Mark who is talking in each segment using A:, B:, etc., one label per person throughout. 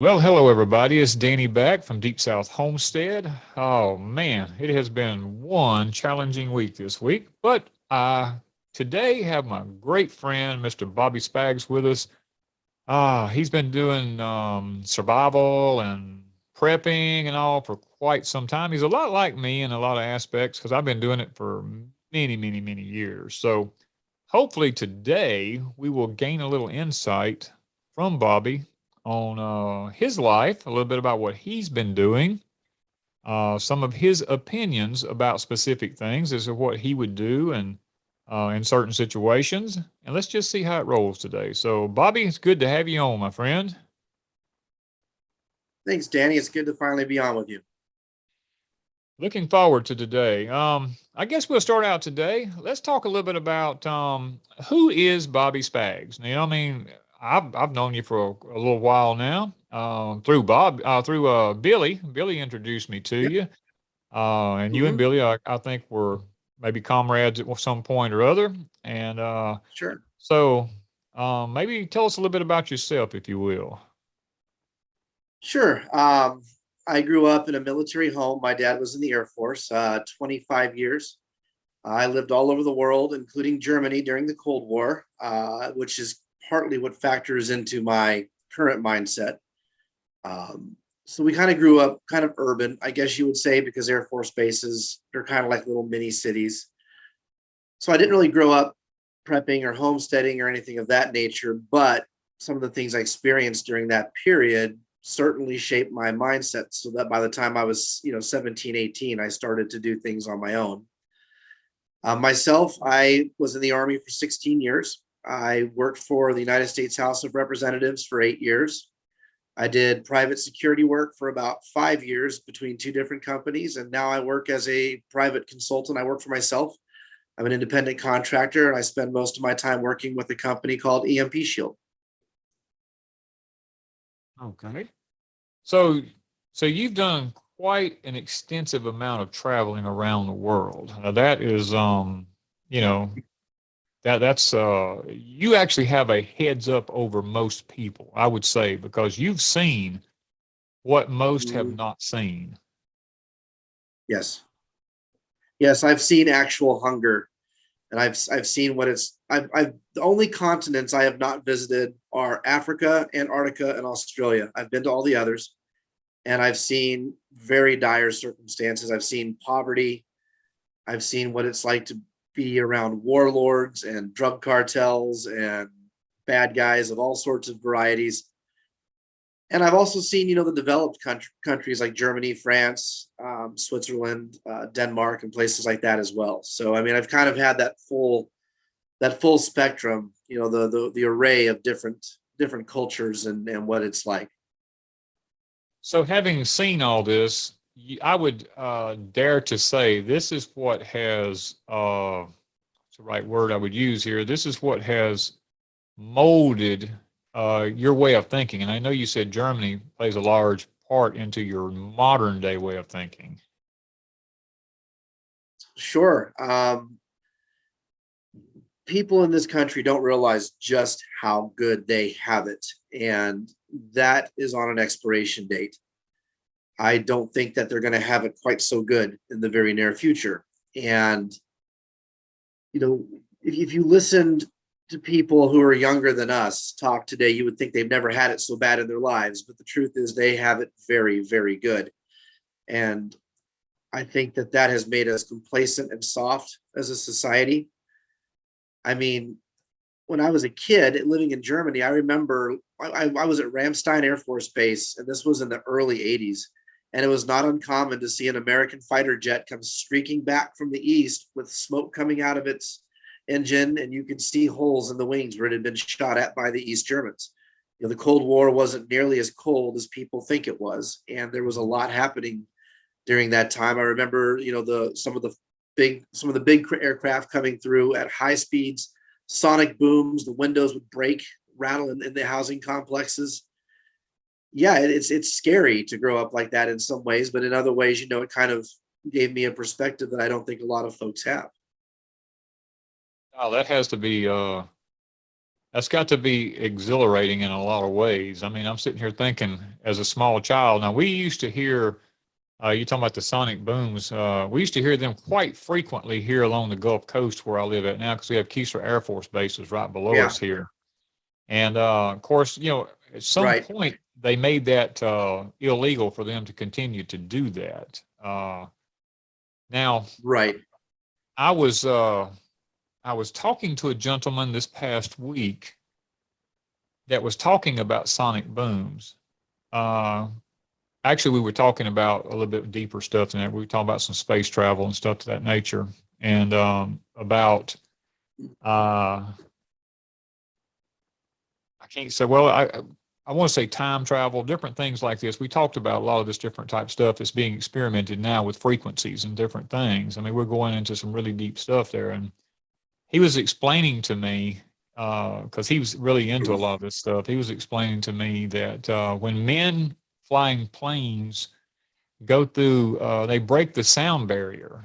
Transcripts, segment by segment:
A: Well, hello everybody. It's Danny back from Deep South Homestead. Oh man, it has been one challenging week this week, but I today have my great friend Mr. Bobby Spags with us. He's been doing survival and prepping and all for quite some time. He's a lot like me in a lot of aspects because I've been doing it for many years. So hopefully today we will gain a little insight from Bobby on his life, a little bit about what he's been doing, some of his opinions about specific things as to what he would do and in certain situations. And let's just see how it rolls today. So, Bobby, it's good to have you on, my friend.
B: Thanks, Danny. It's good to finally be on with you.
A: Looking forward to today. I guess we'll start out today. Let's talk a little bit about who is Bobby Spags. I mean, I've known you for a little while now. Through Billy. Billy introduced me to
B: Yep.
A: you, and you and
B: Hmm.
A: Billy, I think, were maybe comrades at some point or other. And
B: Sure.
A: so, maybe tell us a little bit about yourself, if you will.
B: Sure. I grew up in a military home. My dad was in the Air Force, 25 years. I lived all over the world, including Germany during the Cold War, which is partly what factors into my current mindset. So we kind of grew up kind of urban, I guess you would say, because Air Force bases, they're kind of like little mini cities. So I didn't really grow up prepping or homesteading or anything of that nature, but some of the things I experienced during that period certainly shaped my mindset so that by the time I was, 17, 18, I started to do things on my own. Myself, I was in the Army for 16 years. I worked for the United States House of Representatives for 8 years. I did private security work for about 5 years between two different companies. And now I work as a private consultant. I work for myself. I'm an independent contractor, and I spend most of my time working with a company called EMP Shield.
A: Okay. So, so you've done quite an extensive amount of traveling around the world. Now that is, you
B: Yeah.
A: know, that's you actually have a heads up over most people, I would say, because you've seen what most have
B: Mhm.
A: not seen.
B: Yes. Yes, I've seen actual hunger, and I've seen what I've the only continents I have not visited are Africa, Antarctica, and Australia. I've been to all the others, and I've seen very dire circumstances. I've seen poverty. I've seen what it's like to be around warlords and drug cartels and bad guys of all sorts of varieties. And I've also seen, the developed countries like Germany, France, Switzerland, Denmark, and places like that as well. So, I mean, I've kind of had that full spectrum, the array of different cultures and what it's like.
A: So, having seen all this, I would dare to say this is what has, what's the right word I would use here? This is what has molded your way of thinking. And I know you said Germany plays a large part into your modern day way of thinking.
B: Sure. People in this country don't realize just how good they have it, and that is on an expiration date. I don't think that they're going to have it quite so good in the very near future. And you know, if you listened to people who are younger than us talk today, you would think they've never had it so bad in their lives. But the truth is, they have it very, very good. And I think that that has made us complacent and soft as a society. I mean, when I was a kid living in Germany, I remember I was at Ramstein Air Force Base, and this was in the early 80s. And it was not uncommon to see an American fighter jet come streaking back from the east with smoke coming out of its engine, and you could see holes in the wings where it had been shot at by the East Germans. The Cold War wasn't nearly as cold as people think it was, and there was a lot happening during that time. I remember, some of the big aircraft coming through at high speeds, sonic booms, the windows would break, rattle in the housing complexes. Yeah, it's scary to grow up like that in some ways, but in other ways, it kind of gave me a perspective that I don't think a lot of folks have.
A: Oh, that has to be That's got to be exhilarating in a lot of ways. I mean, I'm sitting here thinking as a small child. Now, we used to hear, you talking about the sonic booms. We used to hear them quite frequently here along the Gulf Coast where I live at now, because we have Keesler Air Force bases right below
B: Yeah,
A: us here. And of course, at some
B: right,
A: point they made that illegal for them to continue to do that. Now,
B: right.
A: I was uh, I was talking to a gentleman this past week that was talking about sonic booms. Uh, Actually, we were talking about a little bit deeper stuff than that. We were talking about some space travel and stuff to that nature, and about uh, I can't say. Well, I want to say time travel, different things like this. We talked about a lot of this different type stuff that's being experimented now with frequencies and different things. I mean, we're going into some really deep stuff there, and he was explaining to me, because he was really into a lot of this stuff. He was explaining to me that when men flying planes go through, they break the sound barrier.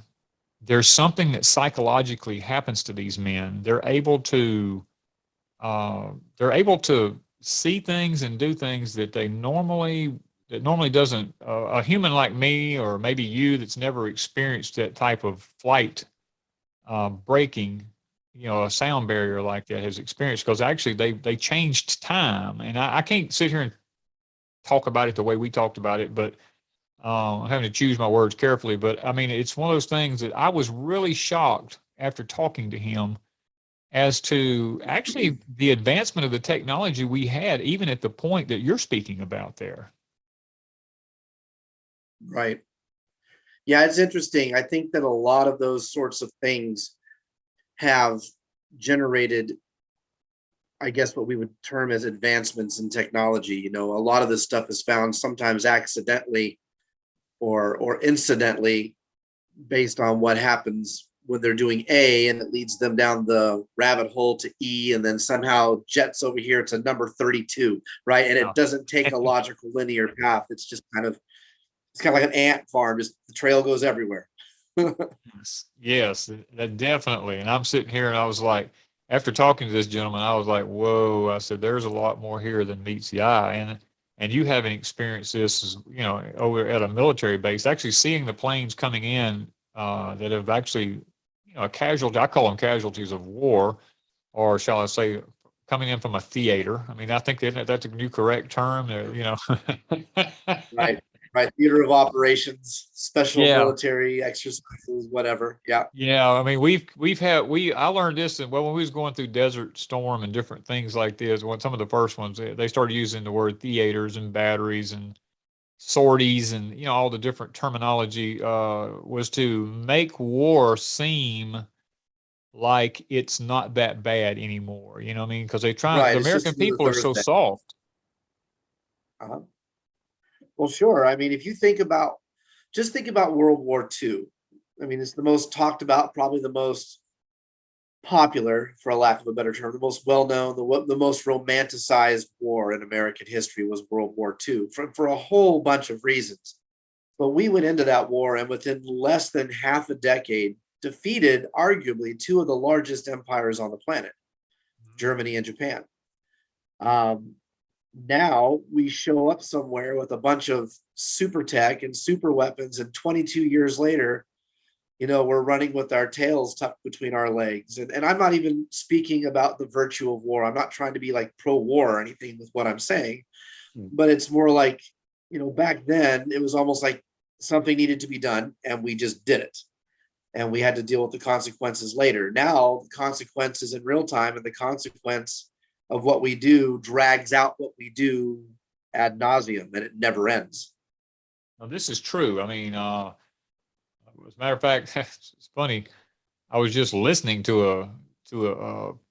A: There's something that psychologically happens to these men. They're able to see things and do things that normally doesn't, a human like me or maybe you that's never experienced that type of flight breaking, a sound barrier like that has experienced, because actually they changed time, and I can't sit here and talk about it the way we talked about it, but I'm having to choose my words carefully. But I mean, it's one of those things that I was really shocked after talking to him as to actually the advancement of the technology we had, even at the point that you're speaking about there.
B: Right. Yeah, it's interesting. I think that a lot of those sorts of things have generated, I guess, what we would term as advancements in technology. A lot of this stuff is found sometimes accidentally or incidentally based on what happens when they're doing A, and it leads them down the rabbit hole to E, and then somehow jets over here to number 32, right? And
A: Yeah.
B: it doesn't take a logical linear path. It's just it's kind of like an ant farm, just the trail goes everywhere.
A: Yes, yes, that definitely. And I'm sitting here and I was like, after talking to this gentleman, I was like, whoa, I said, there's a lot more here than meets the eye. And you haven't experienced this, over at a military base, actually seeing the planes coming in that have actually, casualty, I call them casualties of war, or shall I say, coming in from a theater. I mean, I think that's a new correct term.
B: Right. Right. Theater of operations, special
A: Yeah.
B: military exercises, whatever. Yeah.
A: Yeah, I mean, I learned this, and well, when we was going through Desert Storm and different things like this, when some of the first ones, they started using the word theaters and batteries and sorties and, all the different terminology, was to make war seem like it's not that bad anymore. You know what I mean? Because the
B: Right. It's
A: American
B: just another
A: people are so
B: Thursday.
A: soft.
B: Uh-huh. Well, sure. I mean, if you just think about World War II. I mean, it's the most talked about, probably the most popular, for a lack of a better term, the most well-known, the most romanticized war in American history was World War II for a whole bunch of reasons. But we went into that war and within less than half a decade defeated arguably two of the largest empires on the planet, Germany and Japan. Um, Now we show up somewhere with a bunch of super tech and super weapons, and 22 years later, we're running with our tails tucked between our legs. And I'm not even speaking about the virtue of war. I'm not trying to be like pro-war or anything with what I'm saying,
A: Mm.
B: but it's more like, back then it was almost like something needed to be done and we just did it. And we had to deal with the consequences later. Now the consequences in real time, and the consequence of what we do drags out what we do ad nauseum, and it never ends.
A: Now, this is true. I mean, as a matter of fact, it's funny. I was just listening to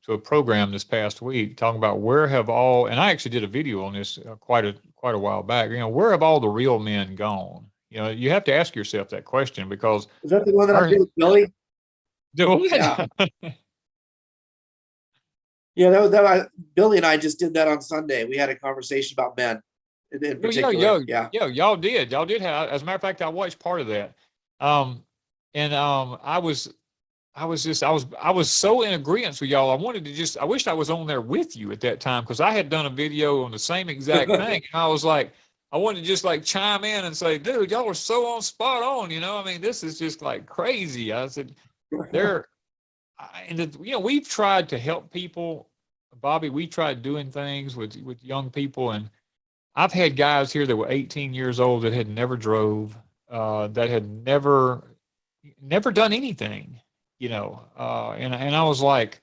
A: a program this past week talking about where have all, and I actually did a video on this quite a while back. Where have all the real men gone? You have to ask yourself that question, because
B: Is that the one that I
A: our
B: did with Billy? Yeah. Yeah, Billy and I just did that on Sunday. We had a conversation about men in
A: Yeah,
B: particular. Yeah.
A: y'all did have. As a matter of fact, I watched part of that. Um, and I was I was so in agreement with y'all. I wished I was on there with you at that time because I had done a video on the same exact thing. And I was like, I wanted to just like chime in and say, dude, y'all are so on spot on, you know? I mean, this is just like crazy. I said, there, we've tried to help people, Bobby. We tried doing things with young people, and I've had guys here that were 18 years old that had never drove, that had never done anything, and I was like,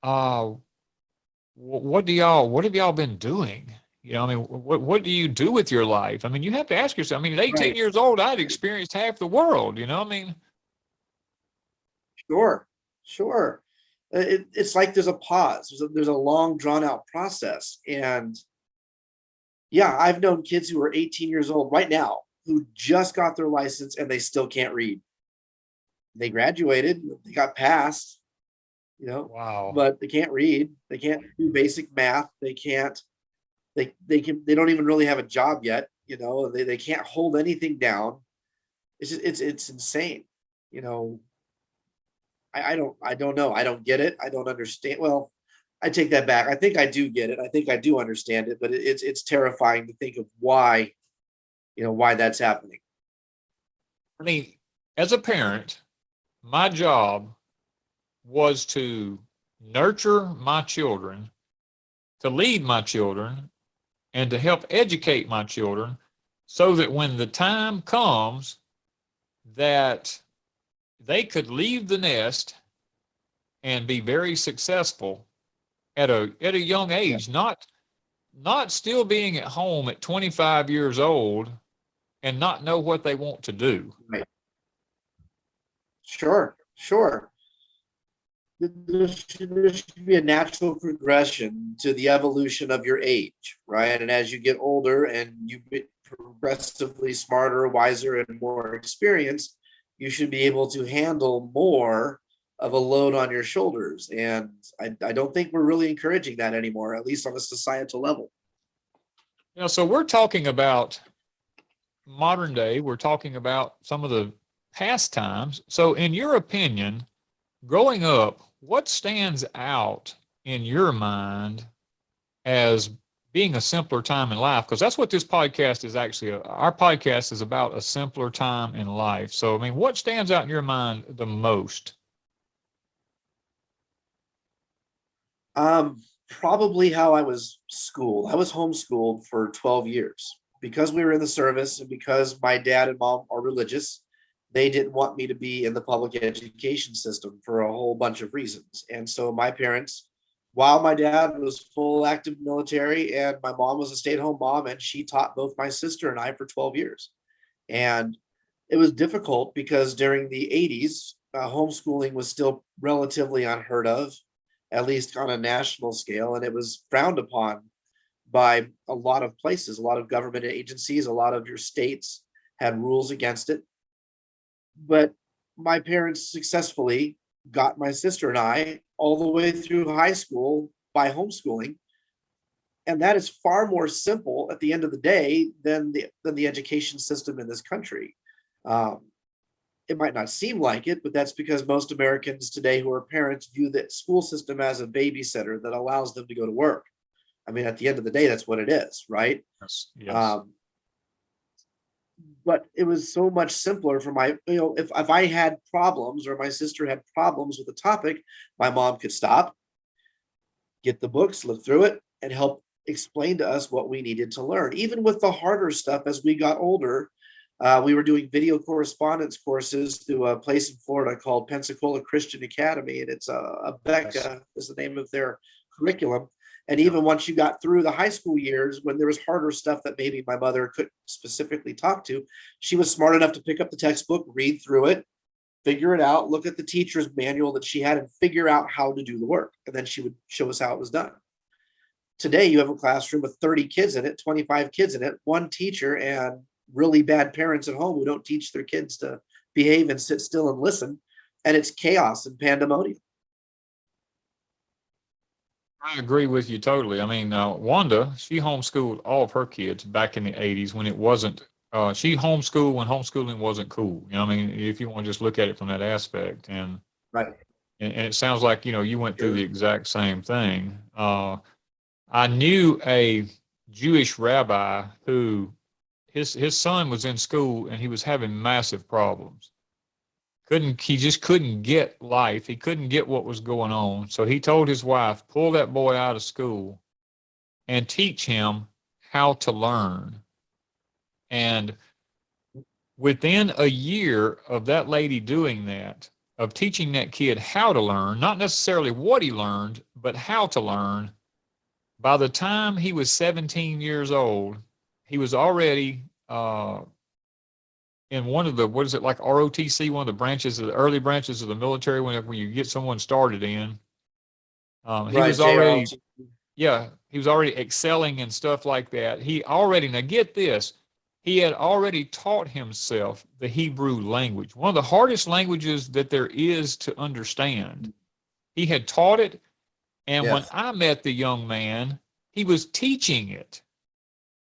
A: uh, what have y'all been doing? I mean, what do you do with your life? I mean, you have to ask yourself. I mean, at 18
B: Right.
A: years old, I'd experienced half the world, I mean,
B: Sure. Sure. It's like there's a pause. There's a long drawn out process. And yeah, I've known kids who are 18 years old right now who just got their license and they still can't read. They graduated, they got passed,
A: wow.
B: but they can't read. They can't do basic math. They can't, they don't even really have a job yet. They can't hold anything down. It's insane. You know, I don't know. I don't get it. I don't understand. Well, I take that back. I think I do get it. I think I do understand it, but it's terrifying to think of why that's happening.
A: I mean, as a parent, my job was to nurture my children, to lead my children, and to help educate my children so that when the time comes that they could leave the nest and be very successful at a young
B: Yeah.
A: age, not still being at home at 25 years old and not know what they want to do.
B: Right. Sure. Sure. There should be a natural progression to the evolution of your age, right? And as you get older and you get progressively smarter, wiser, and more experienced, you should be able to handle more of a load on your shoulders. And I don't think we're really encouraging that anymore, at least on a societal level.
A: So we're talking about modern day, we're talking about some of the past times. So in your opinion, growing up, what stands out in your mind as being a simpler time in life? Because that's what this podcast is actually. Our podcast is about a simpler time in life. So, I mean, what stands out in your mind the most?
B: Probably how I was schooled. I was homeschooled for 12 years because we were in the service and because my dad and mom are religious. They didn't want me to be in the public education system for a whole bunch of reasons. And so my parents, while my dad was full active military and my mom was a stay-at-home mom, and she taught both my sister and I for 12 years. And it was difficult because during the 80s, homeschooling was still relatively unheard of, at least on a national scale, and it was frowned upon by a lot of places. A lot of government agencies, a lot of your states had rules against it. But my parents successfully got my sister and I all the way through high school by homeschooling. And that is far more simple at the end of the day than the education system in this country. Um, it might not seem like it, but that's because most Americans today who are parents view the school system as a babysitter that allows them to go to work. I mean, at the end of the day, that's what it is, right?
A: Yes. Yes.
B: Um, but it was so much simpler for if I had problems or my sister had problems with a topic, my mom could stop, get the books, look through it, and help explain to us what we needed to learn. Even with the harder stuff as we got older, we were doing video correspondence courses through a place in Florida called Pensacola Christian Academy, and it's a Becca is the name of their curriculum. And even once you got through the high school years, when there was harder stuff that maybe my mother couldn't specifically talk to, she was smart enough to pick up the textbook, read through it, figure it out, look at the teacher's manual that she had, and figure out how to do the work. And then she would show us how it was done. Today, you have a classroom with 30 kids in it, 25 kids in it, one teacher, and really bad parents at home who don't teach their kids to behave and sit still and listen. And it's chaos and pandemonium.
A: I agree with you totally. I mean, Wanda, she homeschooled all of her kids back in the 80s when it wasn't, she homeschooled when homeschooling wasn't cool. I mean, if you want to just look at it from that aspect. And
B: Right.
A: And it sounds like, you went through the exact same thing. I knew a Jewish rabbi who his son was in school and he was having massive problems. He just couldn't get life. He couldn't get what was going on. So he told his wife, pull that boy out of school and teach him how to learn. And within a year of that lady doing that, of teaching that kid how to learn, not necessarily what he learned, but how to learn, by the time he was 17 years old, he was already in one of the, what is it, like ROTC, one of the branches of the early branches of the military, when you get someone started in. He
B: Right.
A: was already,
B: JROT.
A: yeah, he was already excelling and stuff like that. Now get this, he had already taught himself the Hebrew language, one of the hardest languages that there is to understand. He had taught it. And when
B: Yes.
A: I met the young man, he was teaching it.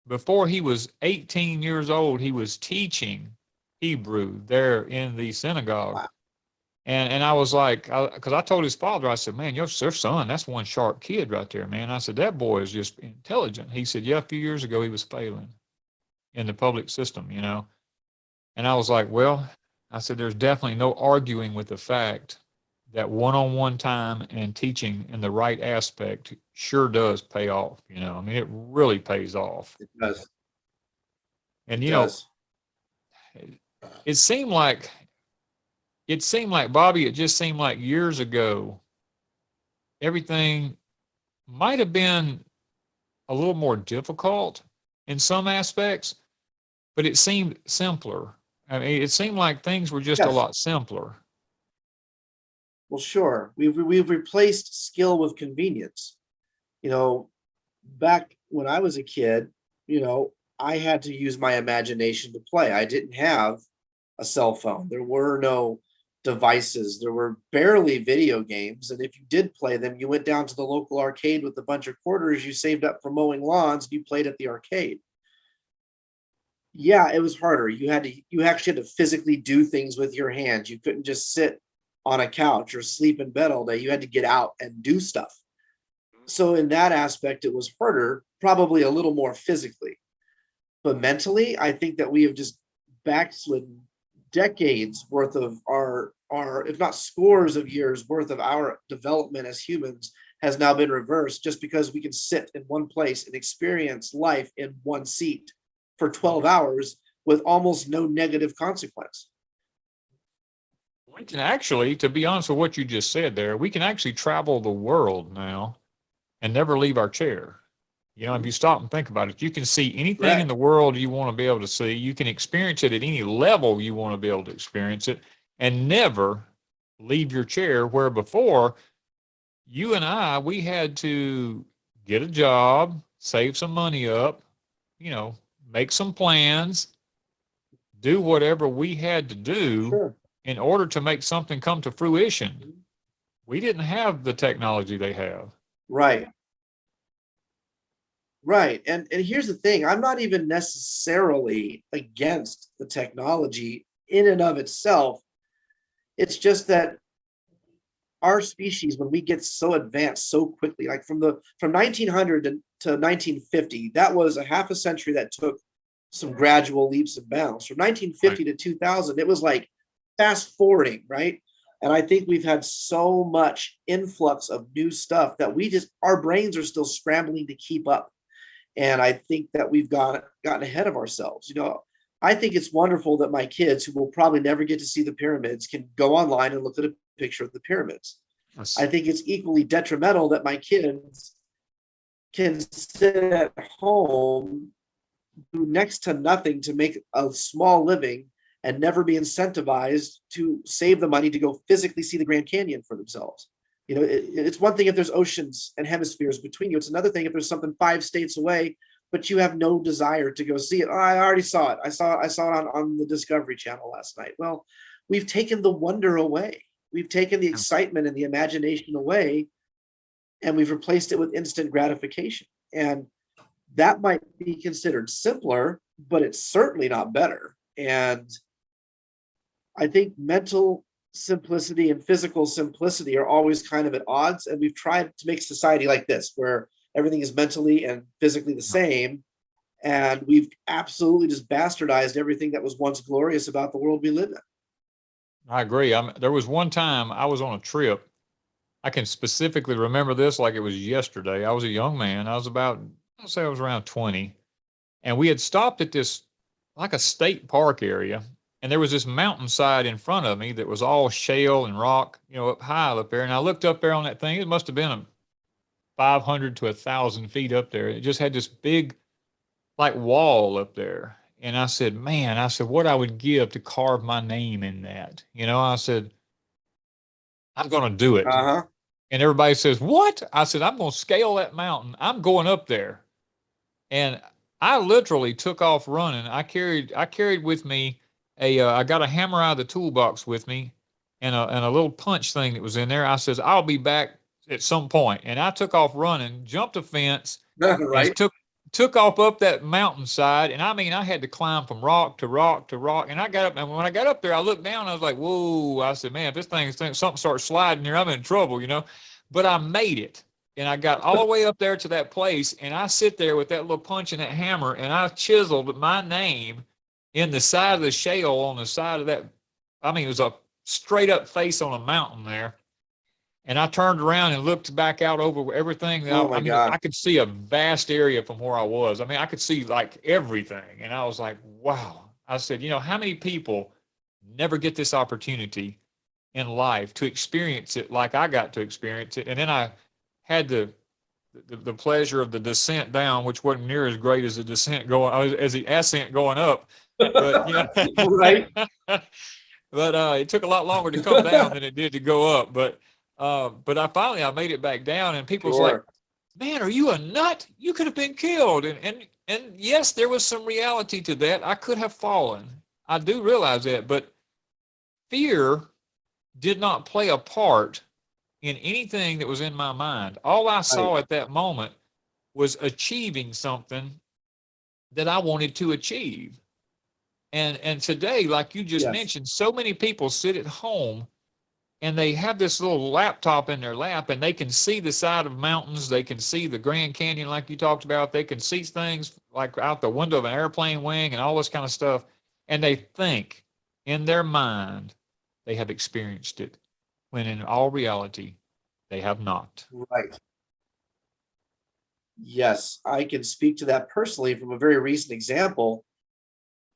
A: Before he was 18 years old, he was teaching Hebrew there in the synagogue.
B: Wow.
A: And I was like, because I told his father, I said, man, your son, that's one sharp kid right there, man. I said, that boy is just intelligent. He said, yeah, a few years ago, he was failing in the public system. And I was like, well, I said, there's definitely no arguing with the fact that one-on-one time and teaching in the right aspect sure does pay off. I mean, it really pays off.
B: It does.
A: And,
B: It does.
A: it seemed like, Bobby, it just seemed like years ago, everything might have been a little more difficult in some aspects, but it seemed simpler. I mean, it seemed like things were just a
B: Yes.
A: lot simpler.
B: Well, sure. We've replaced skill with convenience. You know, back when I was a kid, I had to use my imagination to play. I didn't have a cell phone. There were no devices. There were barely video games. And if you did play them, you went down to the local arcade with a bunch of quarters you saved up for mowing lawns and you played at the arcade. Yeah, it was harder. You actually had to physically do things with your hands. You couldn't just sit on a couch or sleep in bed all day. You had to get out and do stuff. So in that aspect, it was harder, probably a little more physically. But mentally, I think that we have just backslidden decades worth of our if not scores of years worth of our development as humans has now been reversed just because we can sit in one place and experience life in one seat for 12 hours with almost no negative consequence.
A: We can actually, to be honest with what you just said there, we can actually travel the world now and never leave our chair. If you stop and think about it, you can see anything in
B: Correct.
A: the world you want to be able to see. You can experience it at any level you want to be able to experience it and never leave your chair. Where before, you and we had to get a job, save some money up, you know, make some plans, do whatever we had to do
B: Sure.
A: in order to make something come to fruition. We didn't have the technology they have.
B: Right. Right. And here's the thing, I'm not even necessarily against the technology in and of itself. It's just that our species, when we get so advanced so quickly, like from 1900 to 1950, that was a half a century that took some gradual leaps and bounds. From
A: Right.
B: 1950 to 2000, it was like fast forwarding, right? And I think we've had so much influx of new stuff that our brains are still scrambling to keep up. And I think that we've gotten ahead of ourselves. I think it's wonderful that my kids, who will probably never get to see the pyramids, can go online and look at a picture of the pyramids. I
A: Yes.
B: think it's equally detrimental that my kids can sit at home, do next to nothing to make a small living, and never be incentivized to save the money to go physically see the Grand Canyon for themselves. It's one thing if there's oceans and hemispheres between you. It's another thing if there's something 5 states away, but you have no desire to go see it. Oh, I already saw it. I saw it on the Discovery Channel last night. Well, we've taken the wonder away. We've taken the excitement and the imagination away, and we've replaced it with instant gratification. And that might be considered simpler, but it's certainly not better. And I think mental simplicity and physical simplicity are always kind of at odds. And we've tried to make society like this, where everything is mentally and physically the same. And we've absolutely just bastardized everything that was once glorious about the world we live in.
A: I agree. There was one time I was on a trip. I can specifically remember this like it was yesterday. I was a young man. I'll say I was around 20. And we had stopped at this, like a state park area. And there was this mountainside in front of me that was all shale and rock, up high up there. And I looked up there on that thing. It must have been 500 to 1,000 feet up there. It just had this big, like, wall up there. And I said, man, what I would give to carve my name in that. I said, I'm going to do it.
B: Uh-huh.
A: And everybody says, what? I said, I'm going to scale that mountain. I'm going up there. And I literally took off running. I carried with me I got a hammer out of the toolbox with me and a little punch thing that was in there. I says, I'll be back at some point. And I took off running, jumped a fence, and
B: Right.
A: took off up that mountainside. And I mean, I had to climb from rock to rock to rock. And I got up, and when I got up there, I looked down, I was like, whoa. I said, man, if something starts sliding here, I'm in trouble. But I made it. And I got all the way up there to that place, and I sit there with that little punch and that hammer, and I chiseled my name in the side of the shale on the side of that. I mean, it was a straight up face on a mountain there. And I turned around and looked back out over everything.
B: Oh my
A: I mean,
B: God.
A: I could see a vast area from where I was. I mean, I could see like everything. And I was like, wow. I said, how many people never get this opportunity in life to experience it like I got to experience it? And then I had the pleasure of the descent down, which wasn't near as great as the descent going as the ascent going up. But
B: Right.
A: but it took a lot longer to come down than it did to go up. But I made it back down, and people's like,
B: Sure.
A: "Man, are you a nut? You could have been killed." And yes, there was some reality to that. I could have fallen. I do realize that, but fear did not play a part in anything that was in my mind. All I
B: Right.
A: saw at that moment was achieving something that I wanted to achieve. And today, like you just
B: Yes.
A: mentioned, so many people sit at home and they have this little laptop in their lap, and they can see the side of mountains. They can see the Grand Canyon, like you talked about. They can see things like out the window of an airplane wing and all this kind of stuff. And they think in their mind they have experienced it, when in all reality, they have not.
B: Right. Yes, I can speak to that personally from a very recent example.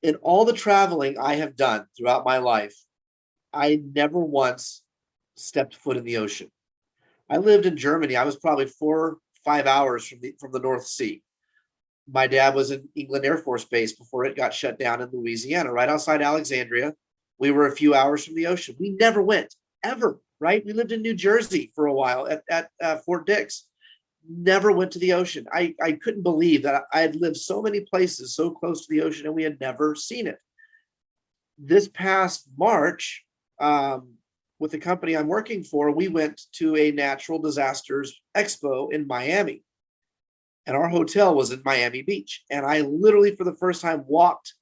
B: In all the traveling I have done throughout my life, I never once stepped foot in the ocean. I lived in Germany. I was probably 4, 5 hours from the North Sea. My dad was in England Air Force Base before it got shut down in Louisiana, right outside Alexandria. We were a few hours from the ocean. We never went, ever, right? We lived in New Jersey for a while at Fort Dix. Never went to the ocean. I couldn't believe that I had lived so many places so close to the ocean and we had never seen it. This past March, with the company I'm working for, we went to a natural disasters expo in Miami, and our hotel was in Miami Beach. And I literally, for the first time, walked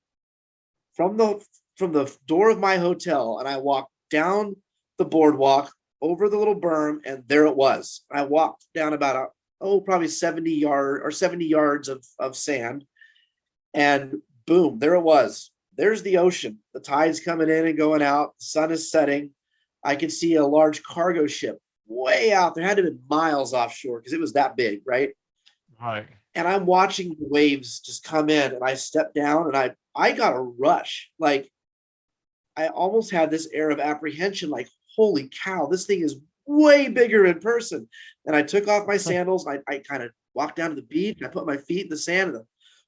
B: from the door of my hotel, and I walked down the boardwalk over the little berm, and there it was. I walked down about probably 70 yards of sand, and boom, there it was. There's the ocean. The tide's coming in and going out. The sun is setting. I could see a large cargo ship way out there. Had to have been miles offshore because it was that big, right?
A: Right.
B: And I'm watching the waves just come in, and I stepped down, and I got a rush. Like, I almost had this air of apprehension, like, holy cow, this thing is way bigger in person. And I took off my sandals. I kind of walked down to the beach, and I put my feet in the sand, and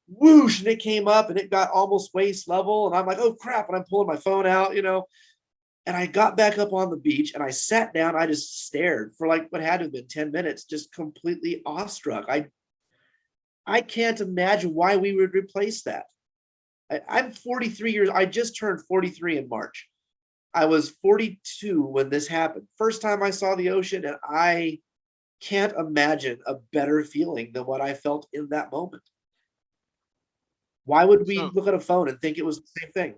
B: whoosh, and it came up, and it got almost waist level. And I'm like, oh crap. And I'm pulling my phone out, and I got back up on the beach, and I sat down. I just stared for like what had to have been 10 minutes, just completely awestruck. I can't imagine why we would replace that. I'm 43 years. I just turned 43 in March. I was 42 when this happened. First time I saw the ocean, and I can't imagine a better feeling than what I felt in that moment. Why would we
A: So
B: look at a phone and think it was the same thing?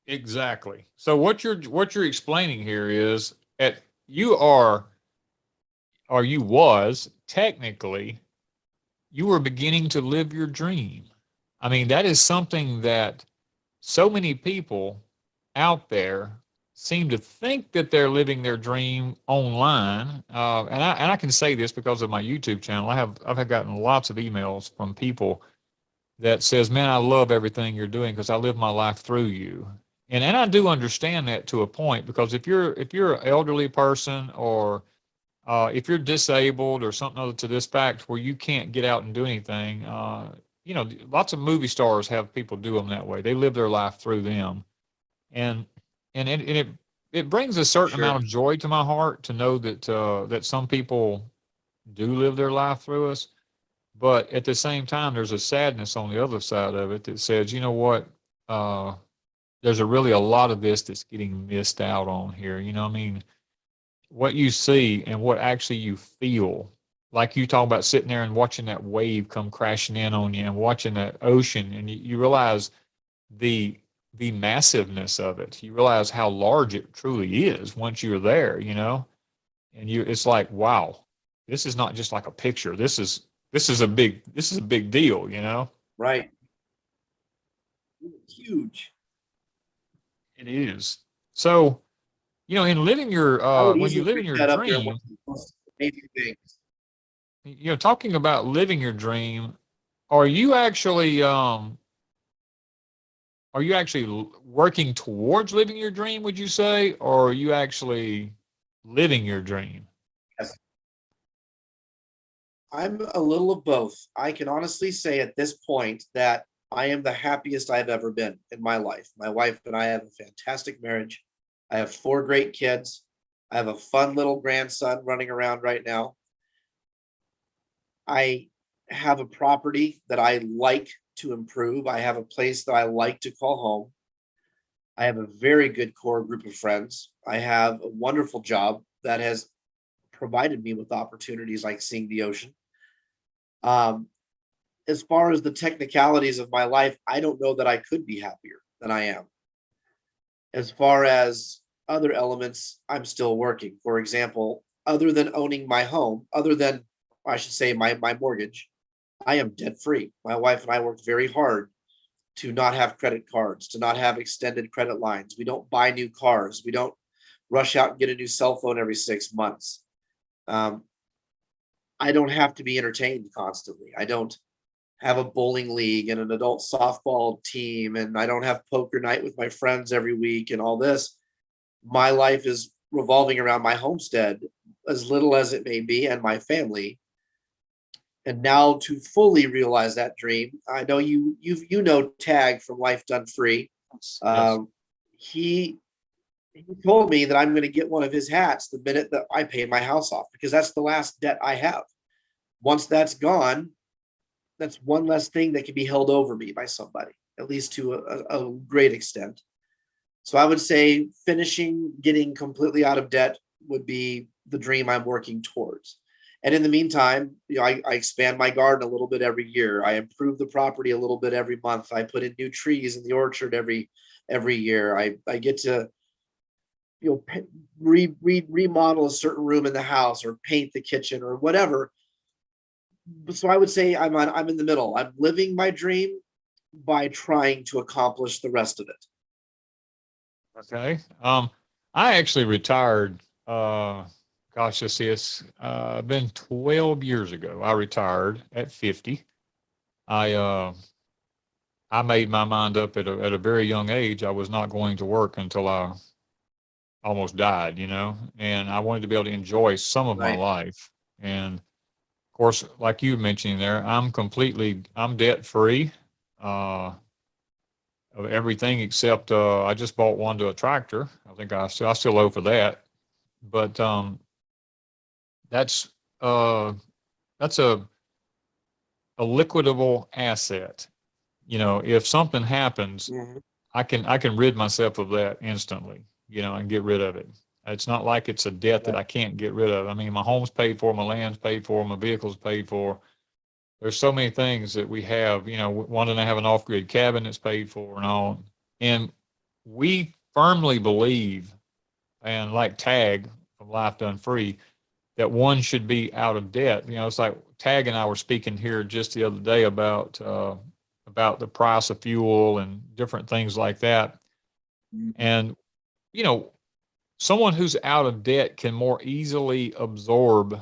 A: Exactly. So what you're explaining here is at you are or you was technically you were beginning to live your dream. I mean, that is something that so many people out there seem to think that they're living their dream online. And I can say this because of my YouTube channel. I've gotten lots of emails from people that says, "Man, I love everything you're doing because I live my life through you." And I do understand that to a point because if you're an elderly person or if you're disabled or something other to this fact where you can't get out and do anything, lots of movie stars have people do them that way. They live their life through them, and and it brings a certain amount
B: Sure.
A: of joy to my heart to know that some people do live their life through us. But at the same time, there's a sadness on the other side of it that says, you know what, uh, there's really a lot of this that's getting missed out on here. You know what I mean? What you see and what actually you feel. Like you talk about sitting there and watching that wave come crashing in on you and watching that ocean, and you realize the the massiveness of it. You realize how large it truly is once you're there, and it's like, wow, this is not just like a picture. This is a big deal.
B: Right. Huge.
A: It is. So, in living your
B: I would
A: when you
B: easily
A: live in
B: rank
A: your
B: that up there, one
A: dream,
B: of the most amazing things.
A: talking about living your dream, are you actually working towards living your dream, would you say, or are you actually living your dream?
B: Yes. I'm a little of both. I can honestly say at this point that I am the happiest I've ever been in my life. My wife and I have a fantastic marriage. I have four great kids. I have a fun little grandson running around right now. I have a property that I like to improve. I have a place that I like to call home. I have a very good core group of friends. I have a wonderful job that has provided me with opportunities like seeing the ocean. Um, as far as the technicalities of my life, I don't know that I could be happier than I am. As far as other elements, I'm still working. For example, other than owning my home, other than I should say my mortgage, I am debt free. My wife and I worked very hard to not have credit cards, to not have extended credit lines. We don't buy new cars. We don't rush out and get a new cell phone every 6 months. Um, I don't have to be entertained constantly. I don't have a bowling league and an adult softball team, and I don't have poker night with my friends every week and all this. My life is revolving around my homestead, as little as it may be, and my family. And now to fully realize that dream, I know you know Tag from Life Done Free.
A: Yes.
B: Um, he he told me that I'm going to get one of his hats the minute that I pay my house off because that's the last debt I have. Once that's gone, that's one less thing that can be held over me by somebody, at least to a great extent. So I would say finishing getting completely out of debt would be the dream I'm working towards. And in the meantime, I expand my garden a little bit every year. I improve the property a little bit every month. I put in new trees in the orchard every year. I get to remodel a certain room in the house or paint the kitchen or whatever. So I would say I'm in the middle. I'm living my dream by trying to accomplish the rest of it.
A: Okay. I actually retired. Gosh, let's see, it's been 12 years ago. I retired at 50. I uh, I made my mind up at a very young age. I was not going to work until I almost died, and I wanted to be able to enjoy some of my
B: Right.
A: life. And of course, like you mentioned there, I'm debt free. Uh, of everything except I just bought Wanda a tractor. I think I still owe for that, but that's uh, that's a liquidable asset. If something happens,
B: Mhm.
A: I can rid myself of that instantly. And get rid of it. It's not like it's a debt that
B: Right.
A: I can't get rid of. I mean, my home's paid for, my land's paid for, my vehicle's paid for. There's so many things that we have. Wanda and I have an off-grid cabin that's paid for and all. And we firmly believe, and like Tag from Life Done Free, that one should be out of debt. You know, it's like Tag and I were speaking here just the other day about the price of fuel and different things like that. And, you know, someone who's out of debt can more easily absorb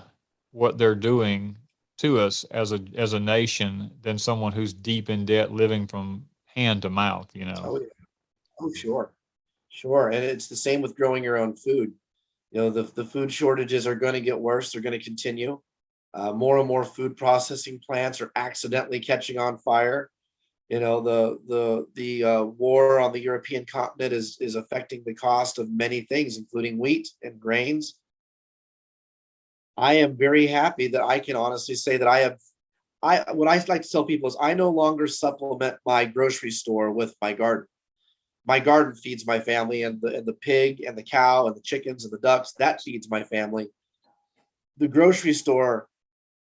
A: what they're doing to us as a nation than someone who's deep in debt living from hand to mouth, you know.
B: Oh, yeah. Oh, sure. Sure. And it's the same with growing your own food. You know, the food shortages are going to get worse. They're going to continue. More and more food processing plants are accidentally catching on fire. You know, the war on the European continent is affecting the cost of many things, including wheat and grains. I am very happy that I can honestly say that what I like to tell people is I no longer supplement my grocery store with my garden. My garden feeds my family, and the pig and the cow and the chickens and the ducks, that feeds my family. The grocery store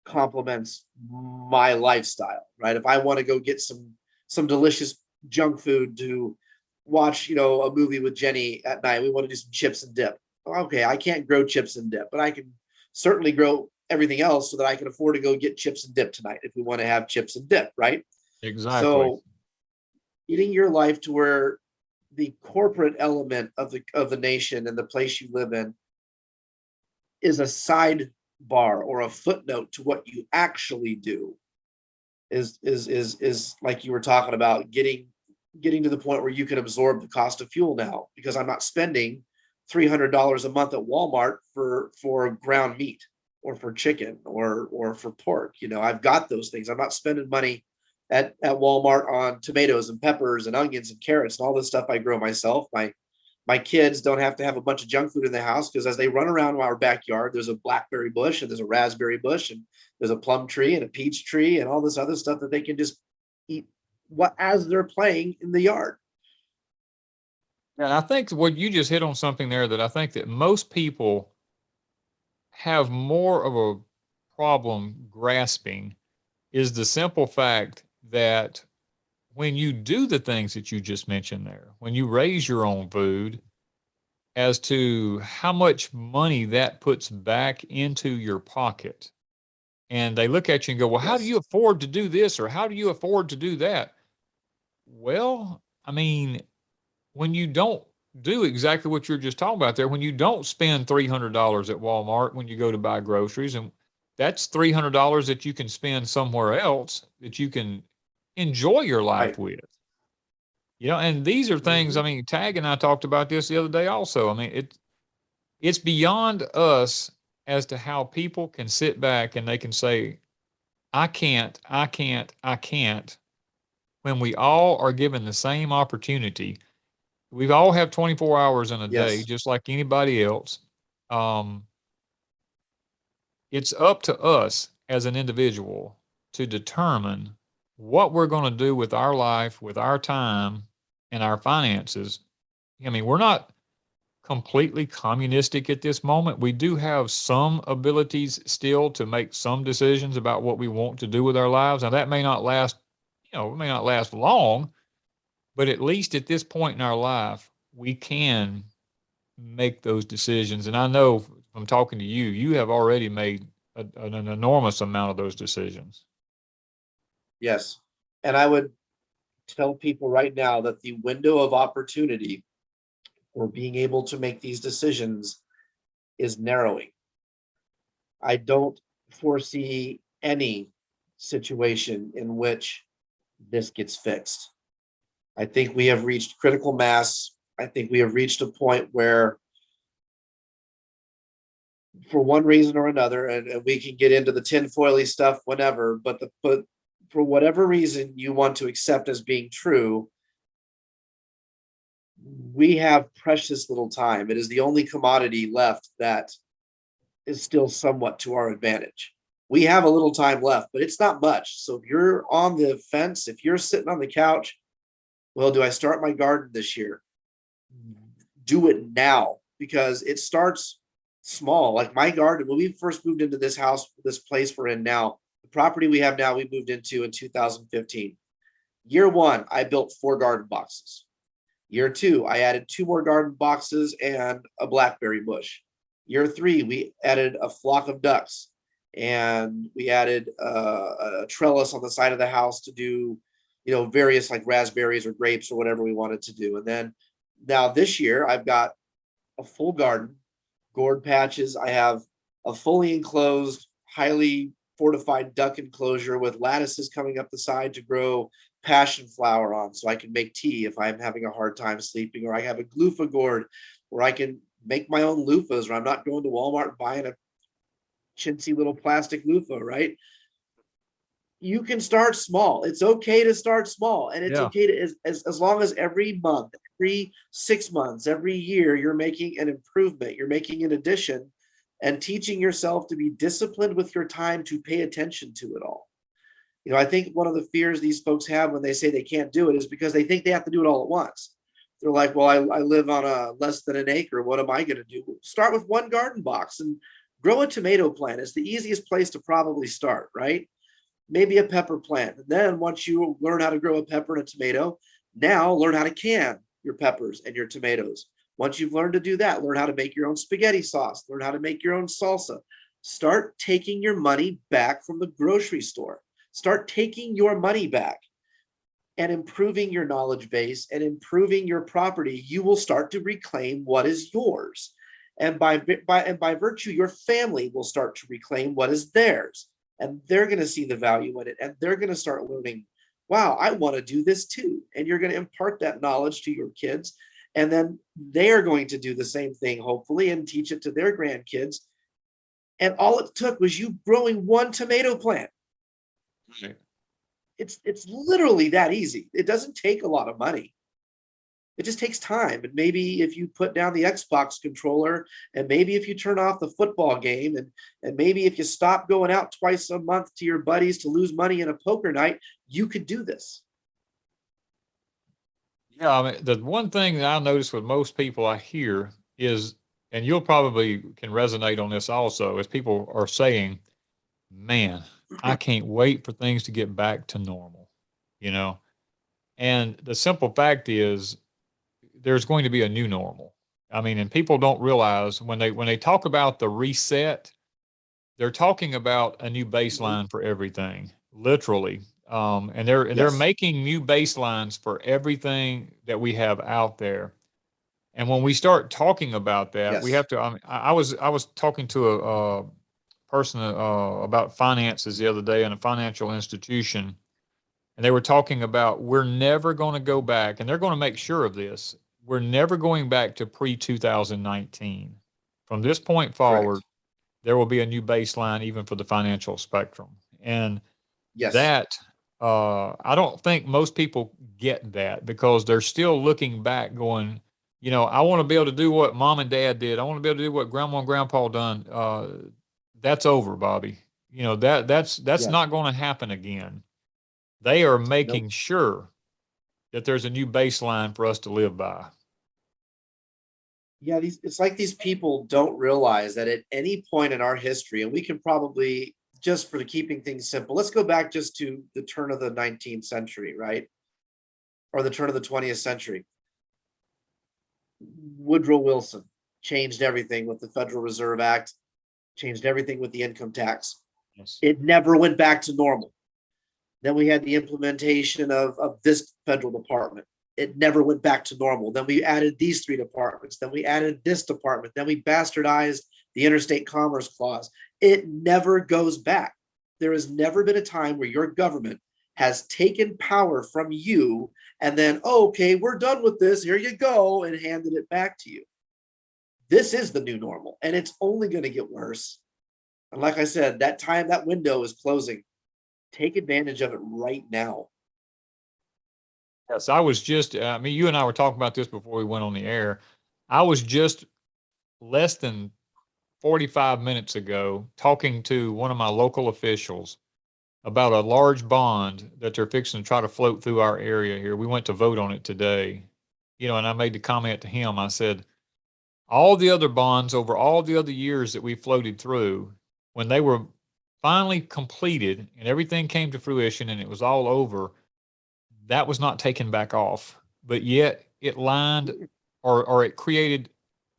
B: complements my lifestyle, right? If I want to go get some delicious junk food to watch, you know, a movie with Jenny at night, we want to do some chips and dip. Okay, I can't grow chips and dip, but I can certainly grow everything else so that I can afford to go get chips and dip tonight if we want to have chips and dip, right?
A: Exactly.
B: So getting your life to where the corporate element of the nation and the place you live in is a sidebar or a footnote to what you actually do is like you were talking about, getting to the point where you can absorb the cost of fuel now, because I'm not spending $300 a month at Walmart for ground meat or for chicken or for pork. You know, I've got those things. I'm not spending money at Walmart on tomatoes and peppers and onions and carrots and all this stuff I grow myself. My kids don't have to have a bunch of junk food in the house, because as they run around our backyard, there's a blackberry bush and there's a raspberry bush and there's a plum tree and a peach tree and all this other stuff that they can just eat as they're playing in the yard.
A: And I think what you just hit on something there that I think that most people have more of a problem grasping is the simple fact that when you do the things that you just mentioned there, when you raise your own food, as to how much money that puts back into your pocket. And they look at you and go, well, how do
B: Yes.
A: you afford to do this? Or how do you afford to do that? Well, I mean, when you don't do exactly what you're just talking about there, when you don't spend $300 at Walmart when you go to buy groceries, and that's $300 that you can spend somewhere else that you can enjoy your life
B: Right.
A: with. You know, and these are things, I
B: Mhm.
A: mean, Tag and I talked about this the other day also. I mean, it's beyond us as to how people can sit back and they can say, I can't, when we all are given the same opportunity. We all have 24 hours in a day,
B: Yes.
A: just like anybody else. Um, it's up to us as an individual to determine what we're going to do with our life, with our time, and our finances. I mean, we're not completely communistic at this moment. We do have some abilities still to make some decisions about what we want to do with our lives. Now, that may not last, you know, it may not last long, but at least at this point in our life, we can make those decisions. And I know from talking to you, you have already made an enormous amount of those decisions.
B: Yes. And I would tell people right now that the window of opportunity for being able to make these decisions is narrowing. I don't foresee any situation in which this gets fixed. I think we have reached critical mass. I think we have reached a point where, for one reason or another, and we can get into the tinfoily stuff whenever, but for whatever reason you want to accept as being true, we have precious little time. It is the only commodity left that is still somewhat to our advantage. We have a little time left, but it's not much. So if you're on the fence, if you're sitting on the couch, well, do I start my garden this year? Do it now, because it starts small. Like my garden, when we first moved into this house, this place we're in now, the property we have now, we moved into in 2015. Year one, I built 4 garden boxes. Year 2, I added 2 more garden boxes and a blackberry bush. Year 3, we added a flock of ducks, and we added a trellis on the side of the house to do, various like raspberries or grapes or whatever we wanted to do. And then now this year, I've got a full garden, gourd patches. I have a fully enclosed, highly fortified duck enclosure with lattices coming up the side to grow passion flower on, so I can make tea if I'm having a hard time sleeping, or I have a loofah gourd where I can make my own loofahs, where I'm not going to Walmart and buying a chintzy little plastic loofah, right? You can start small. It's okay to start small, and it's
A: Yeah.
B: okay to as long as every month, every 6 months, every year, you're making an improvement, you're making an addition, and teaching yourself to be disciplined with your time to pay attention to it all. I think one of the fears these folks have when they say they can't do it is because they think they have to do it all at once. They're like, well, I live on a less than an acre. What am I going to do? Start with one garden box and grow a tomato plant. It's the easiest place to probably start, right? Maybe a pepper plant. And then once you learn how to grow a pepper and a tomato, now learn how to can your peppers and your tomatoes. Once you've learned to do that, learn how to make your own spaghetti sauce, learn how to make your own salsa. Start taking your money back from the grocery store. Start taking your money back and improving your knowledge base and improving your property. You will start to reclaim what is yours. And by virtue, your family will start to reclaim what is theirs. And they're going to see the value in it. And they're going to start learning, wow, I want to do this too. And you're going to impart that knowledge to your kids. And then they're going to do the same thing, hopefully, and teach it to their grandkids. And all it took was you growing one tomato plant.
A: Right.
B: It's literally that easy. It doesn't take a lot of money. It just takes time. And maybe if you put down the Xbox controller, and maybe if you turn off the football game, and maybe if you stop going out twice a month to your buddies to lose money in a poker night, you could do this.
A: Yeah, I mean, the one thing that I notice with most people I hear is, and you'll probably can resonate on this also, is people are saying, man, I can't wait for things to get back to normal, you know? And the simple fact is there's going to be a new normal. I mean, and people don't realize when they talk about the reset, they're talking about a new baseline for everything, literally. And they're
B: Yes.
A: making new baselines for everything that we have out there. And when we start talking about that, we
B: Yes.
A: have to. I mean, I was talking to a person about finances the other day in a financial institution, and they were talking about we're never going to go back, and they're going to make sure of this. We're never going back to pre 2019. From this point forward,
B: Correct.
A: there will be a new baseline even for the financial spectrum. And
B: Yes.
A: that, I don't think most people get that because they're still looking back going, I want to be able to do what mom and dad did. I want to be able to do what grandma and grandpa done. That's over, Bobby. That's
B: Yeah.
A: not going to happen again. They are
B: Nope.
A: making sure that there's a new baseline for us to live by.
B: Yeah, it's like these people don't realize that at any point in our history, and we can probably, just for keeping things simple, let's go back just to the turn of the 19th century, right? Or the turn of the 20th century. Woodrow Wilson changed everything with the Federal Reserve Act, changed everything with the income tax.
A: Yes.
B: It never went back to normal. Then we had the implementation of this federal department. It never went back to normal. Then we added these 3 departments. Then we added this department. Then we bastardized the Interstate Commerce Clause. It never goes back. There has never been a time where your government has taken power from you and then, oh, okay, we're done with this. Here you go, and handed it back to you. This is the new normal, and it's only going to get worse. And like I said, that window is closing. Take advantage of it right now.
A: Yes, I was just, I mean, you and I were talking about this before we went on the air. I was just less than 45 minutes ago talking to one of my local officials about a large bond that they're fixing to try to float through our area here. We went to vote on it today, and I made the comment to him. I said, all the other bonds over all the other years that we floated through, when they were finally completed and everything came to fruition and it was all over, that was not taken back off but yet it lined or it created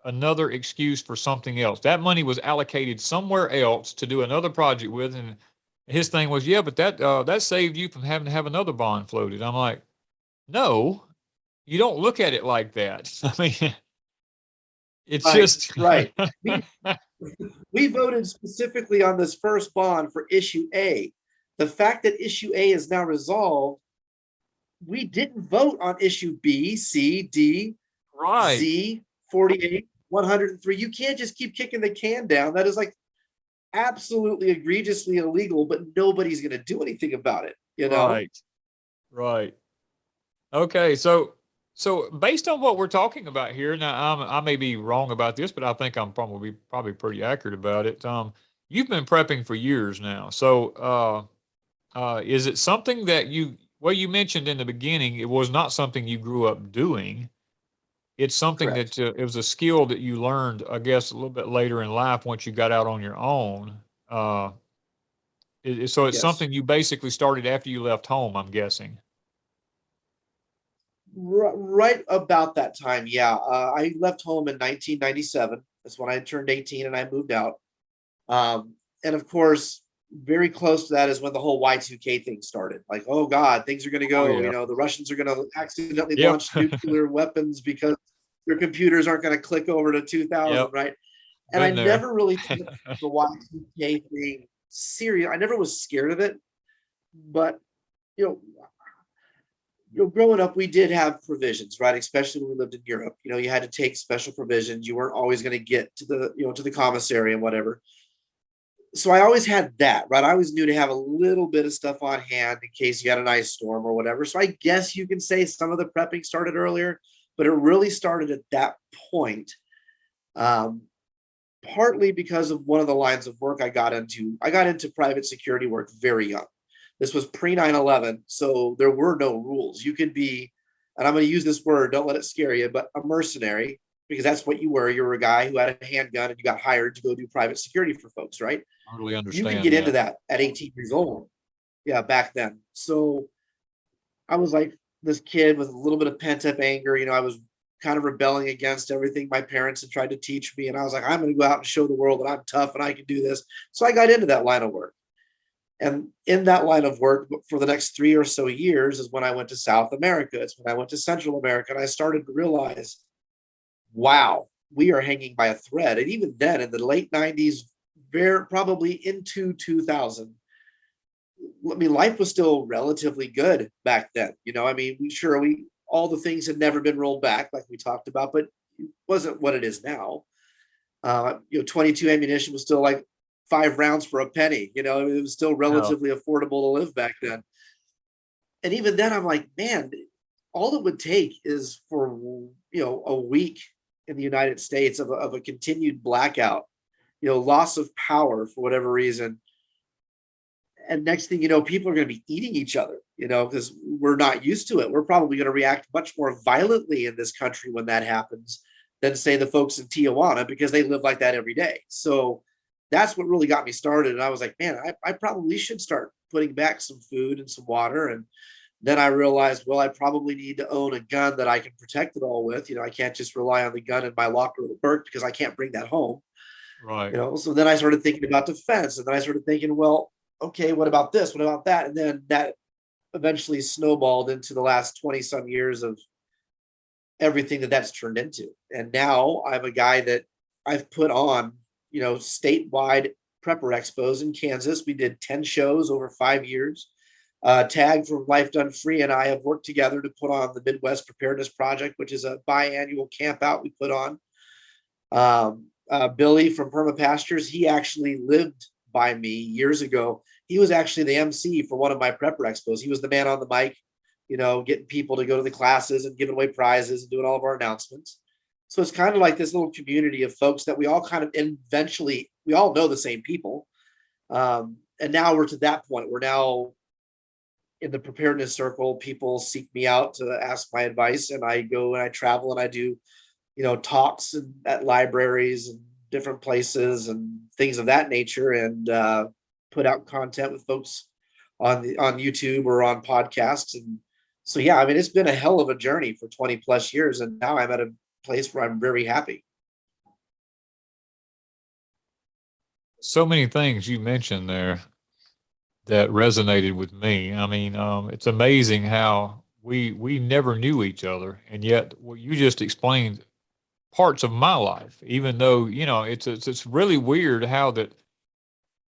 A: another excuse for something else. That money was allocated somewhere else to do another project with, and his thing was, yeah, but that saved you from having to have another bond floated. I'm like, no, you don't look at it like that. I mean, it's
B: Right,
A: just
B: right. We we voted specifically on this first bond for issue A. The fact that issue A is now resolved, we didn't vote on issue B, C, D,
A: right,
B: Z, 48, 103. You can't just keep kicking the can down. That is like absolutely egregiously illegal, but nobody's going to do anything about it, you know?
A: right, right. Okay, so based on what we're talking about here, now I may be wrong about this, but I think I'm probably pretty accurate about it. You've been prepping for years now, so is it something that well, you mentioned in the beginning it was not something you grew up doing. It's something
B: Correct.
A: that it was a skill that you learned, I guess, a little bit later in life once you got out on your own. So it's
B: Yes.
A: something you basically started after you left home, I'm guessing.
B: Right about that time. Yeah. I left home in 1997. That's when I turned 18 and I moved out. And of course, very close to that is when the whole Y2K thing started. Like, oh God, things are going to
A: Oh
B: go,
A: yeah.
B: the Russians are going to accidentally
A: Yep.
B: launch nuclear weapons because your computers aren't going to click over to 2000,
A: Yep.
B: right? And I
A: Been there.
B: never really took the Y2K thing serious. I never was scared of it, but you know, growing up, we did have provisions, right? Especially when we lived in Europe. You had to take special provisions. You weren't always going to get to the commissary and whatever. So I always had that, right? I always knew to have a little bit of stuff on hand in case you had an ice storm or whatever. So I guess you can say some of the prepping started earlier, but it really started at that point. Um, Partly because of one of the lines of work I got into. I got into private security work very young. This was pre 9/11, so there were no rules. You could be, and I'm going to use this word, don't let it scare you, but a mercenary, because that's what you were. You were a guy who had a handgun and you got hired to go do private security for folks, right?
A: Totally
B: You could
A: understand
B: get into
A: that.
B: that at 18 years old. Yeah, back then. So I was like this kid with a little bit of pent up anger. I was kind of rebelling against everything my parents had tried to teach me. And I was like, I'm going to go out and show the world that I'm tough and I can do this. So I got into that line of work. And in that line of work for the next 3 or so years is when I went to South America. It's when I went to Central America. And I started to realize, wow, we are hanging by a thread. And even then, in the late 90s, very probably into 2000, I mean, life was still relatively good back then. I mean, we all the things had never been rolled back like we talked about, but it wasn't what it is now. 22 ammunition was still like 5 rounds for a penny. It was still
A: No.
B: relatively affordable to live back then. And even then, I'm like, man, all it would take is for a week in the United States of a continued blackout, loss of power for whatever reason, and next thing you know, people are going to be eating each other, because we're not used to it. We're probably going to react much more violently in this country when that happens than, say, the folks in Tijuana, because they live like that every day. So that's what really got me started. And I was like, man, I probably should start putting back some food and some water. And then I realized, well, I probably need to own a gun that I can protect it all with. I can't just rely on the gun in my locker at work because I can't bring that home.
A: Right.
B: So then I started thinking about defense, and then I started thinking, well, okay, what about this? What about that? And then that eventually snowballed into the last 20 some years of everything that's turned into. And now I'm a guy that I've put on, statewide prepper expos in Kansas. We did 10 shows over 5 years. Tag from Life Done Free and I have worked together to put on the Midwest Preparedness Project, which is a biannual camp out we put on. Billy from Perma Pastures, he actually lived by me years ago. He was actually the MC for one of my prepper expos. He was the man on the mic, getting people to go to the classes and giving away prizes and doing all of our announcements. So it's kind of like this little community of folks that we all kind of eventually, we all know the same people. And now we're to that point. We're now in the preparedness circle. People seek me out to ask my advice, and I go and I travel and I do talks at libraries and different places and things of that nature, and put out content with folks on YouTube or on podcasts. And So yeah, I mean, it's been a hell of a journey for 20 plus years, and now I'm at a place where I'm very happy.
A: So many things you mentioned there that resonated with me. I mean, it's amazing how we never knew each other, and yet what you just explained parts of my life. Even though it's really weird how that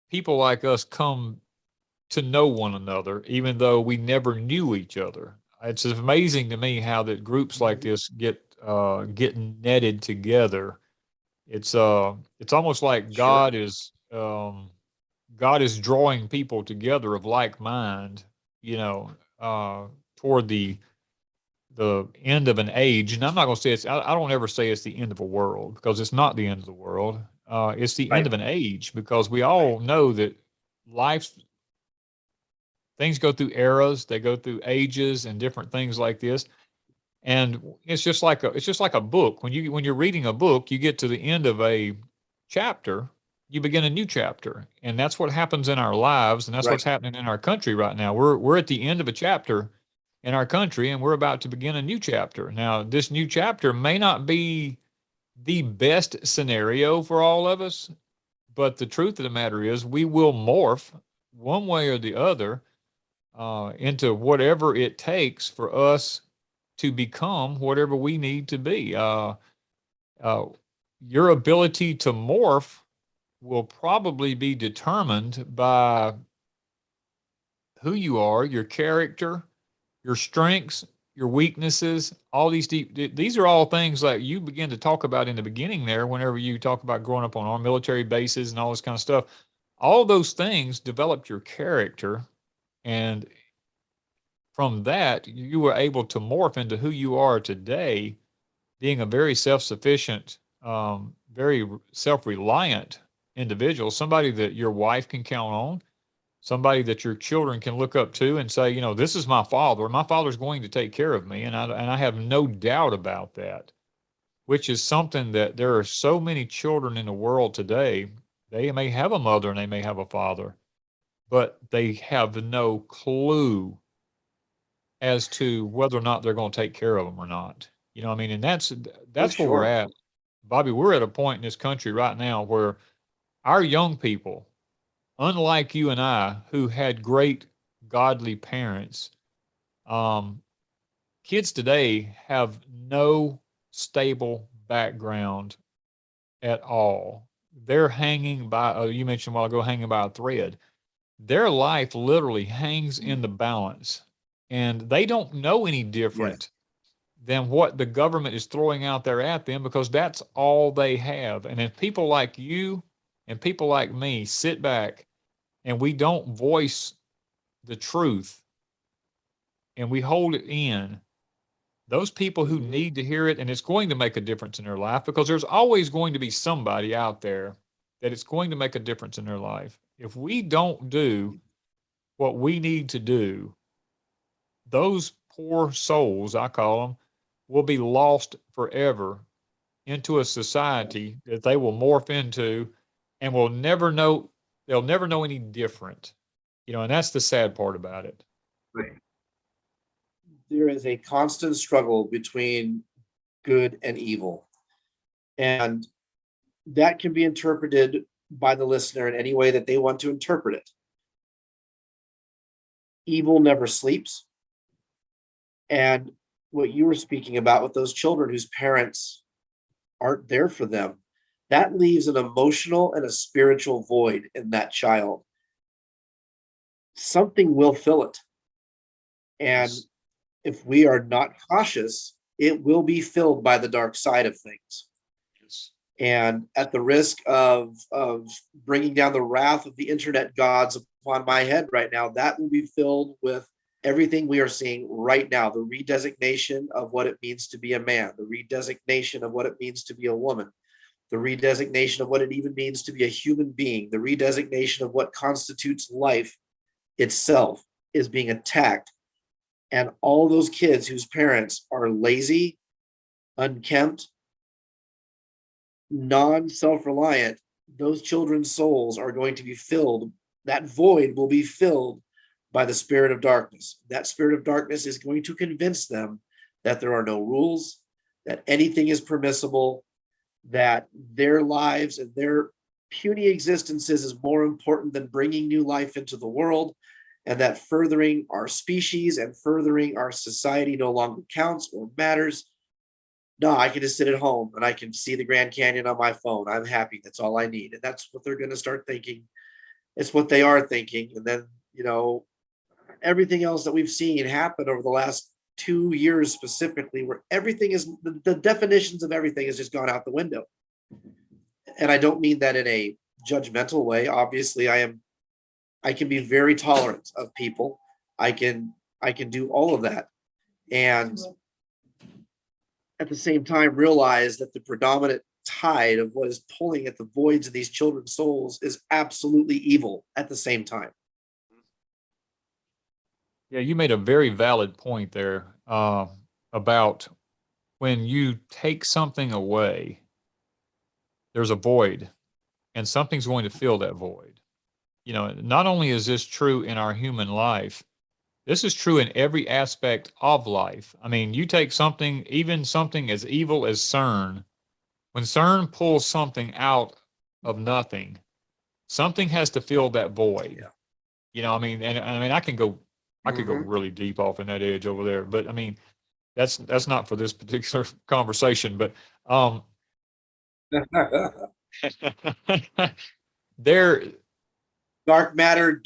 A: people like us come to know one another, even though we never knew each other. It's amazing to me how that groups like
B: Mhm.
A: this get netted together. It's almost like
B: Sure.
A: God is drawing people together of like mind, you know, uh, toward the end of an age. And I'm not going to say I don't ever say it's the end of a world, because it's not the end of the world. It's the end
B: Right.
A: of an age, because we all know that life things go through eras, they go through ages and different things like this. And it's just like a book. When you're reading a book, you get to the end of a chapter, you begin a new chapter. And that's what happens in our lives, and that's
B: Right.
A: what's happening in our country right now. We're at the end of a chapter in our country, and we're about to begin a new chapter. Now, this new chapter may not be the best scenario for all of us, but the truth of the matter is we will morph one way or the other into whatever it takes for us to become whatever we need to be. Uh, your ability to morph will probably be determined by who you are, your character, your strengths, your weaknesses, all these are all things that you begin to talk about in the beginning there, whenever you talk about growing up on our military bases and all this kind of stuff. All those things developed your character, and from that, you were able to morph into who you are today, being a very self-sufficient, very self-reliant individual, somebody that your wife can count on, somebody that your children can look up to and say, this is my father. My father's going to take care of me, and I have no doubt about that. Which is something that there are so many children in the world today. They may have a mother and they may have a father, but they have no clue as to whether or not they're going to take care of them or not. I mean, and
B: Oh,
A: that's where we're
B: sure.
A: at, Bobby. We're at a point in this country right now where our young people, unlike you and I, who had great godly parents, um, kids today have no stable background at all. They're hanging by, you mentioned a while ago, hanging by a thread. Their life literally hangs in the balance, and they don't know any
B: Yes.
A: different than what the government is throwing out there at them, because that's all they have. And if people like you and people like me sit back and we don't voice the truth and we hold it in, those people who
B: Mhm.
A: need to hear it, and it's going to make a difference in their life, because there's always going to be somebody out there that it's going to make a difference in their life. If we don't do what we need to do, those poor souls, I call them, will be lost forever into a society that they will morph into, and they'll never know any different. And that's the sad part about it.
B: Right. There is a constant struggle between good and evil. And that can be interpreted by the listener in any way that they want to interpret it. Evil never sleeps. And what you were speaking about with those children whose parents aren't there for them, that leaves an emotional and a spiritual void in that child. Something will fill it. And
A: Yes.
B: if we are not cautious, it will be filled by the dark side of things.
A: Yes.
B: And at the risk of bringing down the wrath of the internet gods upon my head right now, that will be filled with everything we are seeing right now: the redesignation of what it means to be a man, the redesignation of what it means to be a woman, the redesignation of what it even means to be a human being, the redesignation of what constitutes life itself is being attacked. And all those kids whose parents are lazy, unkempt, non self reliant, those children's souls are going to be filled. That void will be filled by the spirit of darkness. That spirit of darkness is going to convince them that there are no rules, that anything is permissible, that their lives and their puny existences is more important than bringing new life into the world, and that furthering our species and furthering our society no longer counts or matters. No, I can just sit at home and I can see the Grand Canyon on my phone. I'm happy. That's all I need. And that's what they're going to start thinking. It's what they are thinking. And then, everything else that we've seen happen over the last 2 years specifically, where everything is, the definitions of everything has just gone out the window. And I don't mean that in a judgmental way. Obviously, I can be very tolerant of people. I can do all of that. And at the same time, realize that the predominant tide of what is pulling at the voids of these children's souls is absolutely evil at the same time.
A: Yeah, you made a very valid point there about when you take something away, there's a void, and something's going to fill that void. Not only is this true in our human life, this is true in every aspect of life. I mean, you take something, even something as evil as CERN, when CERN pulls something out of nothing, something has to fill that void.
B: Yeah.
A: I mean, and I mean, I could go really deep off in that edge over there, but I mean, that's not for this particular conversation, but there,
B: Dark matter,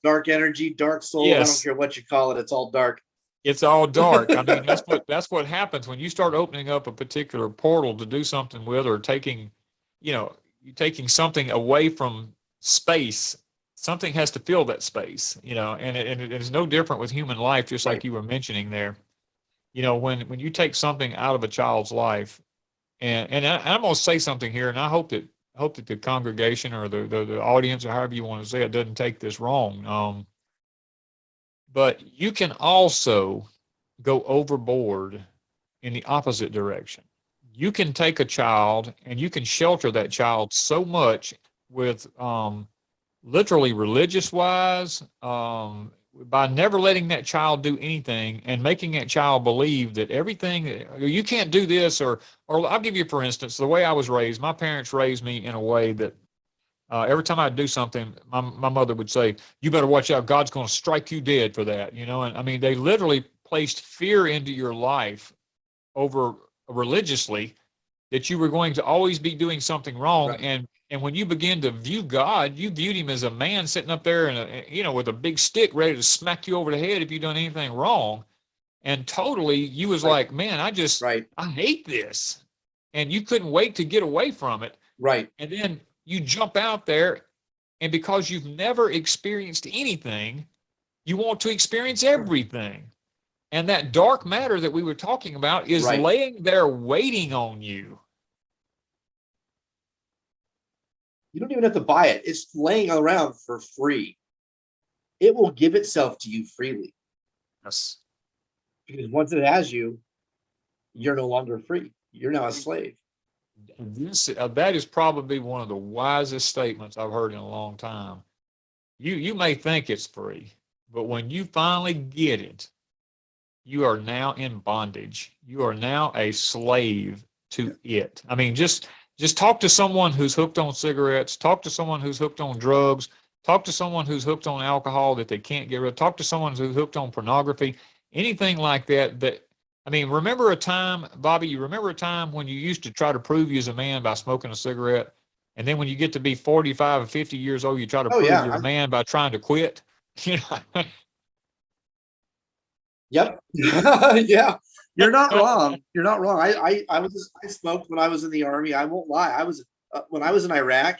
B: dark energy, dark soul. I don't
A: yes,
B: care what you call it. It's all dark.
A: it's all dark. I mean, that's what happens when you start opening up a particular portal to do something with, or taking, you're taking something away from space. Something has to fill that space, and it is no different with human life, just like
B: Right.
A: you were mentioning there. When you take something out of a child's life, and I'm going to say something here, and I hope that the congregation or the audience, or however you want to say it, doesn't take this wrong. But you can also go overboard in the opposite direction. You can take a child and you can shelter that child so much with literally religious wise, by never letting that child do anything and making that child believe that everything, you can't do this, or I'll give you, for instance, the way I was raised. My parents raised me in a way that every time I'd do something, my mother would say, "You better watch out. God's going to strike you dead for that." And I mean, they literally placed fear into your life over religiously, that you were going to always be doing something wrong.
B: Right.
A: And when you begin to view God, you viewed him as a man sitting up there and with a big stick ready to smack you over the head if you done anything wrong. And totally, you was
B: Right.
A: like, man,
B: Right.
A: I hate this. And you couldn't wait to get away from it.
B: Right.
A: And then you jump out there, and because you've never experienced anything, you want to experience everything. And that dark matter that we were talking about is
B: Right.
A: laying there waiting on you.
B: You don't even have to buy it. It's laying around for free. It will give itself to you freely.
A: Yes.
B: Because once it has you, you're no longer free. You're now a slave.
A: That is probably one of the wisest statements I've heard in a long time. You may think it's free, but when you finally get it, you are now in bondage. You are now a slave to it. I mean, just talk to someone who's hooked on cigarettes, talk to someone who's hooked on drugs, talk to someone who's hooked on alcohol that they can't get rid of, talk to someone who's hooked on pornography, anything like that. I mean, remember a time, Bobby, you remember a time when you used to try to prove you as a man by smoking a cigarette? And then when you get to be 45 or 50 years old, you try to
B: Oh
A: prove
B: yeah.
A: you're a man by trying to quit.
B: Yep. Yeah. You're not wrong. You're not wrong. I smoked when I was in the Army. I won't lie. I was when I was in Iraq,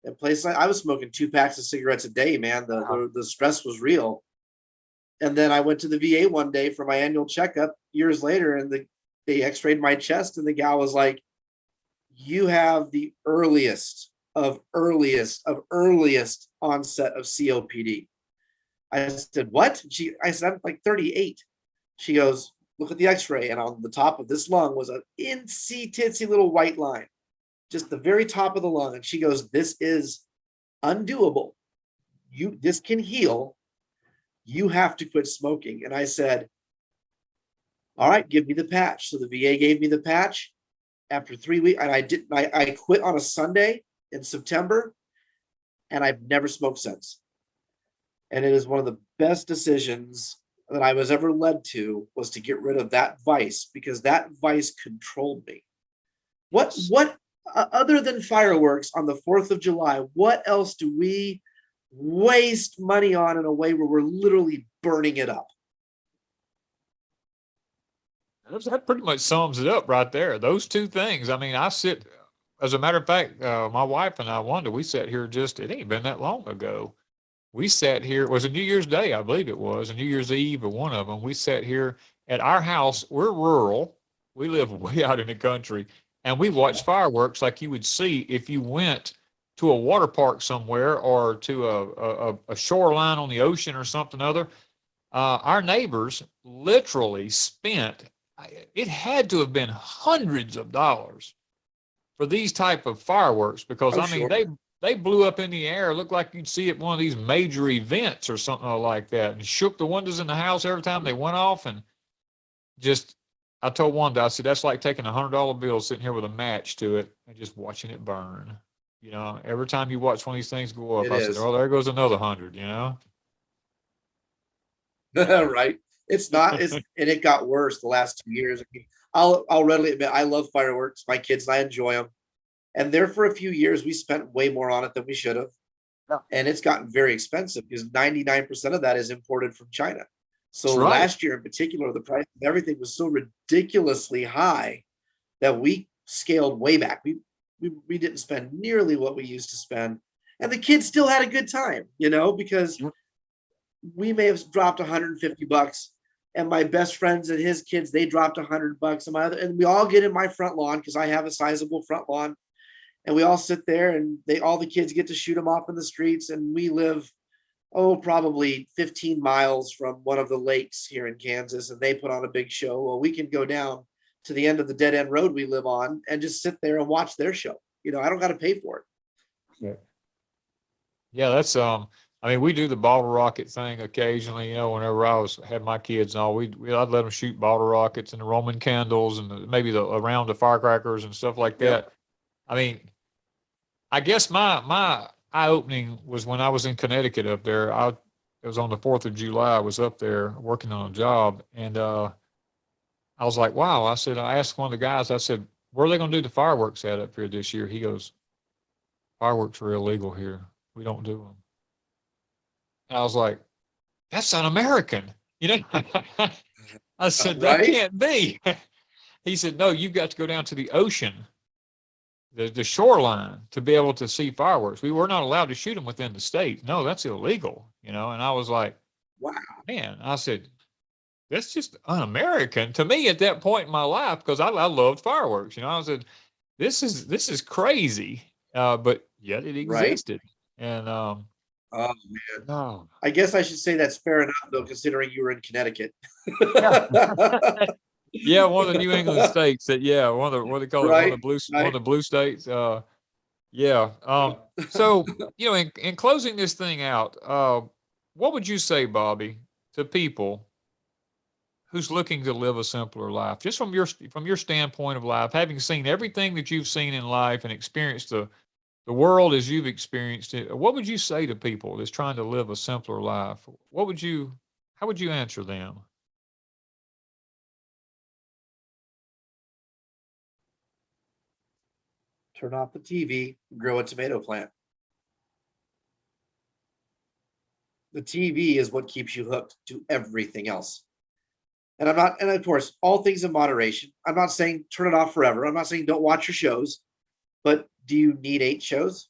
B: at places I was smoking 2 packs of cigarettes a day, man. The stress was real. And then I went to the VA one day for my annual checkup years later, and they x-rayed my chest, and the gal was like, "You have the earliest onset of COPD." I said, "What?" I said, "I'm like 38." She goes, "Look at the x-ray." And on the top of this lung was an insy titsy little white line, just the very top of the lung. And she goes, "This is undoable. This can heal, you have to quit smoking. And I said, all right, give me the patch. So the VA gave me the patch after 3 weeks. And I quit on a Sunday in September, and I've never smoked since. And it is one of the best decisions that I was ever led to, was to get rid of that vice, because that vice controlled me. What other than fireworks on the 4th of July, what else do we waste money on in a way where we're literally burning it up?
A: That pretty much sums it up right there. Those two things. I mean, as a matter of fact, my wife and I, Wanda, we sat here it ain't been that long ago. We sat here, it was a New Year's Day, I believe it was, a New Year's Eve or one of them. We sat here at our house. We're rural. We live way out in the country, and we watched fireworks like you would see if you went to a water park somewhere or to a shoreline on the ocean or something other. Our neighbors literally spent, it had to have been hundreds of dollars for these type of fireworks, because
B: Oh,
A: I mean,
B: sure.
A: they blew up in the air. It looked like you'd see it one of these major events or something like that, and shook the windows in the house every time they went off. And just, I told Wanda, I said, that's like taking $100 bill, sitting here with a match to it and just watching it burn. You know, every time you watch one of these things go up,
B: It
A: I said,
B: is.
A: oh, there goes another 100, you know?
B: Right. It's not, and it got worse the last 2 years. I mean, I'll readily admit, I love fireworks. My kids and I enjoy them. And there for a few years, we spent way more on it than we should have.
A: Yeah.
B: And it's gotten very expensive because 99% of that is imported from China.
A: That's
B: So
A: right.
B: last year in particular, the price of everything was so ridiculously high that we scaled way back. We didn't spend nearly what we used to spend. And the kids still had a good time, because we may have dropped $150, and my best friends and his kids, they dropped $100, and we all get in my front lawn, because I have a sizable front lawn, and we all sit there, and all the kids get to shoot them off in the streets. And we live, probably 15 miles from one of the lakes here in Kansas, and they put on a big show. Well, we can go down to the end of the dead end road we live on and just sit there and watch their show. I don't got to pay for it.
A: Yeah. Yeah, that's I mean, we do the bottle rocket thing occasionally, whenever had my kids and all, I'd let them shoot bottle rockets and the Roman candles and maybe around the firecrackers and stuff like
B: Yep.
A: that. I mean, I guess my eye opening was when I was in Connecticut up there. It was on the 4th of July. I was up there working on a job, and I was like, wow. I asked one of the guys, I said, where are they going to do the fireworks at up here this year? He goes, fireworks are illegal here. We don't do them. And I was like, that's un-American. I said, that
B: Right.
A: can't be. He said, no, you've got to go down to the ocean, the shoreline, to be able to see fireworks. We were not allowed to shoot them within the state. No, that's illegal, And I was like,
B: Wow.
A: man, I said, that's just un-American to me at that point in my life, because I loved fireworks. I said, this is crazy, but yet it
B: Right.
A: existed. And
B: Oh man.
A: no,
B: I guess I should say that's fair enough, though, considering you were in Connecticut.
A: yeah. Yeah, one of the New England states that, yeah, one of the, what do they call it?
B: Right.
A: One of
B: Right.
A: the blue states. Yeah. So, in closing this thing out, what would you say, Bobby, to people who's looking to live a simpler life, just from your standpoint of life, having seen everything that you've seen in life and experienced the world as you've experienced it? What would you say to people that's trying to live a simpler life? How would you answer them?
B: Turn off the TV, grow a tomato plant. The TV is what keeps you hooked to everything else. And of course, all things in moderation. I'm not saying turn it off forever. I'm not saying don't watch your shows, but do you need 8 shows?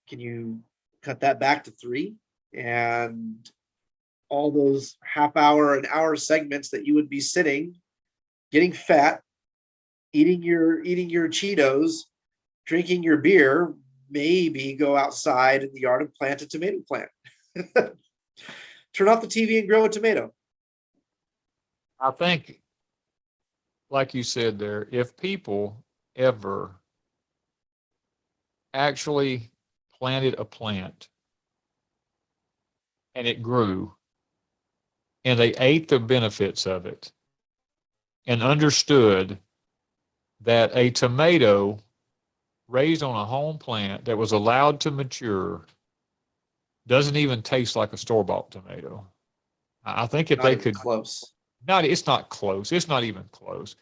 B: Can you cut that back to 3? And all those half-hour and hour segments that you would be sitting, getting fat, eating your Cheetos, drinking your beer, maybe go outside in the yard and plant a tomato plant. Turn off the TV and grow a tomato.
A: I think, like you said there, if people ever actually planted a plant and it grew, and they ate the benefits of it and understood that a tomato raised on a home plant that was allowed to mature doesn't even taste like a store-bought tomato. I think if
B: Not
A: they
B: even
A: could,
B: close.
A: it's not close. It's not even close.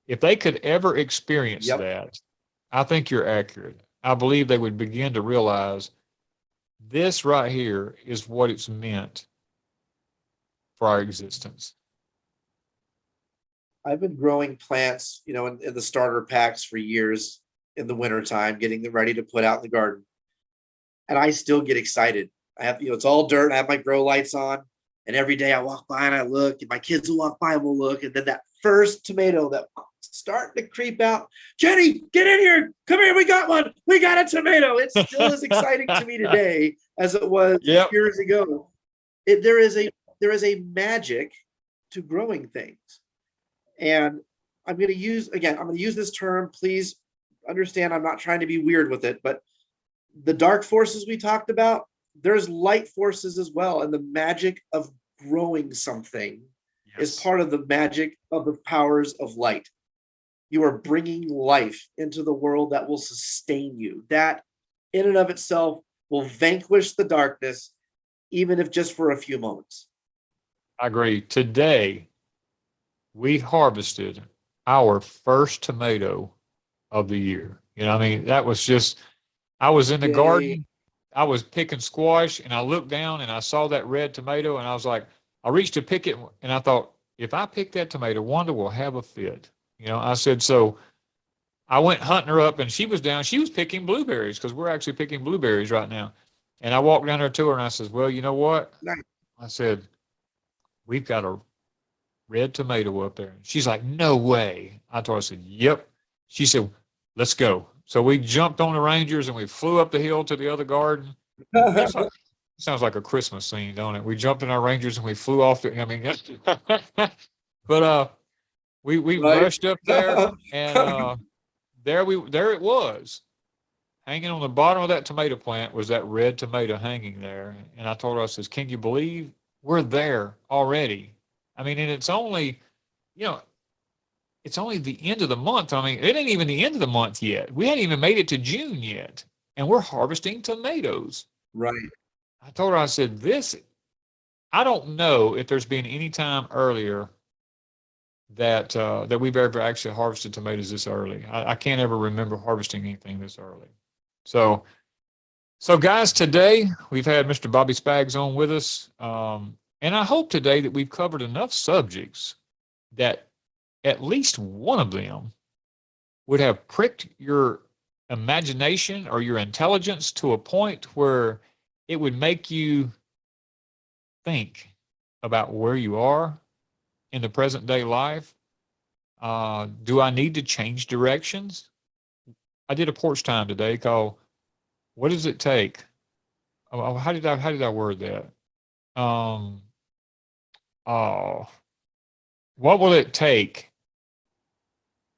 A: If they could ever experience
B: Yep.
A: that, I think you're accurate. I believe they would begin to realize this right here is what it's meant for our existence.
B: I've been growing plants, in the starter packs for years in the wintertime, getting them ready to put out in the garden. And I still get excited. I have, it's all dirt. I have my grow lights on. And every day I walk by and I look, and my kids will walk by and we'll look. And then that first tomato that starting to creep out, Jenny, get in here. Come here. We got one. We got a tomato. It's still as exciting to me today as it was
A: Yep.
B: years ago. There is a magic to growing things. And I'm going to use this term. Please understand, I'm not trying to be weird with it, but the dark forces we talked about, there's light forces as well. And the magic of growing something is part of the magic of the powers of light. You are bringing life into the world that will sustain you. That in and of itself will vanquish the darkness, even if just for a few moments.
A: I agree. Today, we harvested our first tomato of the year. That was just, I was in the garden, I was picking squash, and I looked down and I saw that red tomato, and I was like, I reached to pick it, and I thought, if I pick that tomato, Wanda will have a fit. I said, so I went hunting her up, and she was down. She was picking blueberries, because we're actually picking blueberries right now. And I walked down there to her, and I said, well, you know what?
B: Nice.
A: I said, we've got a red tomato up there. She's like, no way. I told her, I said, yep. She said, let's go. So we jumped on the Rangers and we flew up the hill to the other garden. Sounds like a Christmas scene, don't it? We jumped in our Rangers and we flew off but we
B: Right.
A: rushed up there, and there it was. Hanging on the bottom of that tomato plant was that red tomato hanging there. And I told her, I says, can you believe we're there already? And it's only, it's only the end of the month. It ain't even the end of the month yet. We hadn't even made it to June yet. And we're harvesting tomatoes.
B: Right.
A: I told her, I said, I don't know if there's been any time earlier that we've ever actually harvested tomatoes this early. I can't ever remember harvesting anything this early. So guys, today we've had Mr. Bobby Spags on with us. And I hope today that we've covered enough subjects that at least one of them would have pricked your imagination or your intelligence to a point where it would make you think about where you are in the present day life. Do I need to change directions? I did a porch time today called "What Does It Take?" How did I word that? What will it take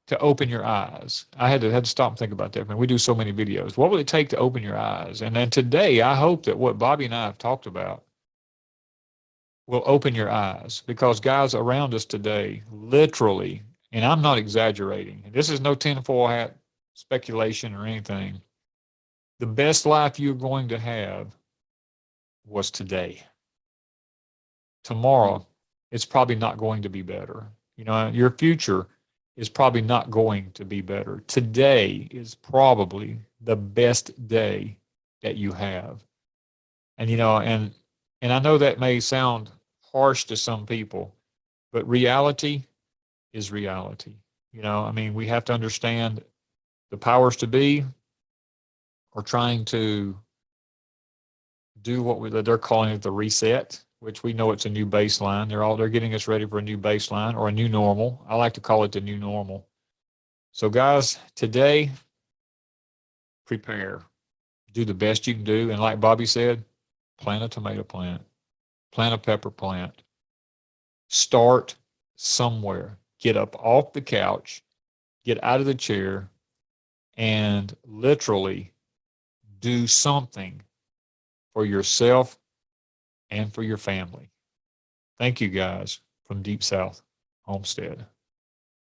A: to open your eyes? I had to stop and think about that. Man, we do so many videos. What will it take to open your eyes? And then today, I hope that what Bobby and I have talked about will open your eyes, because guys around us today, literally, and I'm not exaggerating, and this is no tinfoil hat speculation or anything, the best life you're going to have was today. Tomorrow, it's probably not going to be better. Your future is probably not going to be better. Today is probably the best day that you have. And, and I know that may sound harsh to some people, but reality is reality. We have to understand the powers to be are trying to do what they're calling it the reset, which we know it's a new baseline. They're getting us ready for a new baseline or a new normal. I like to call it the new normal. So guys, today, prepare, do the best you can do. And like Bobby said, plant a tomato plant, plant a pepper plant, start somewhere, get up off the couch, get out of the chair, and literally do something for yourself and for your family. Thank you guys from Deep South Homestead.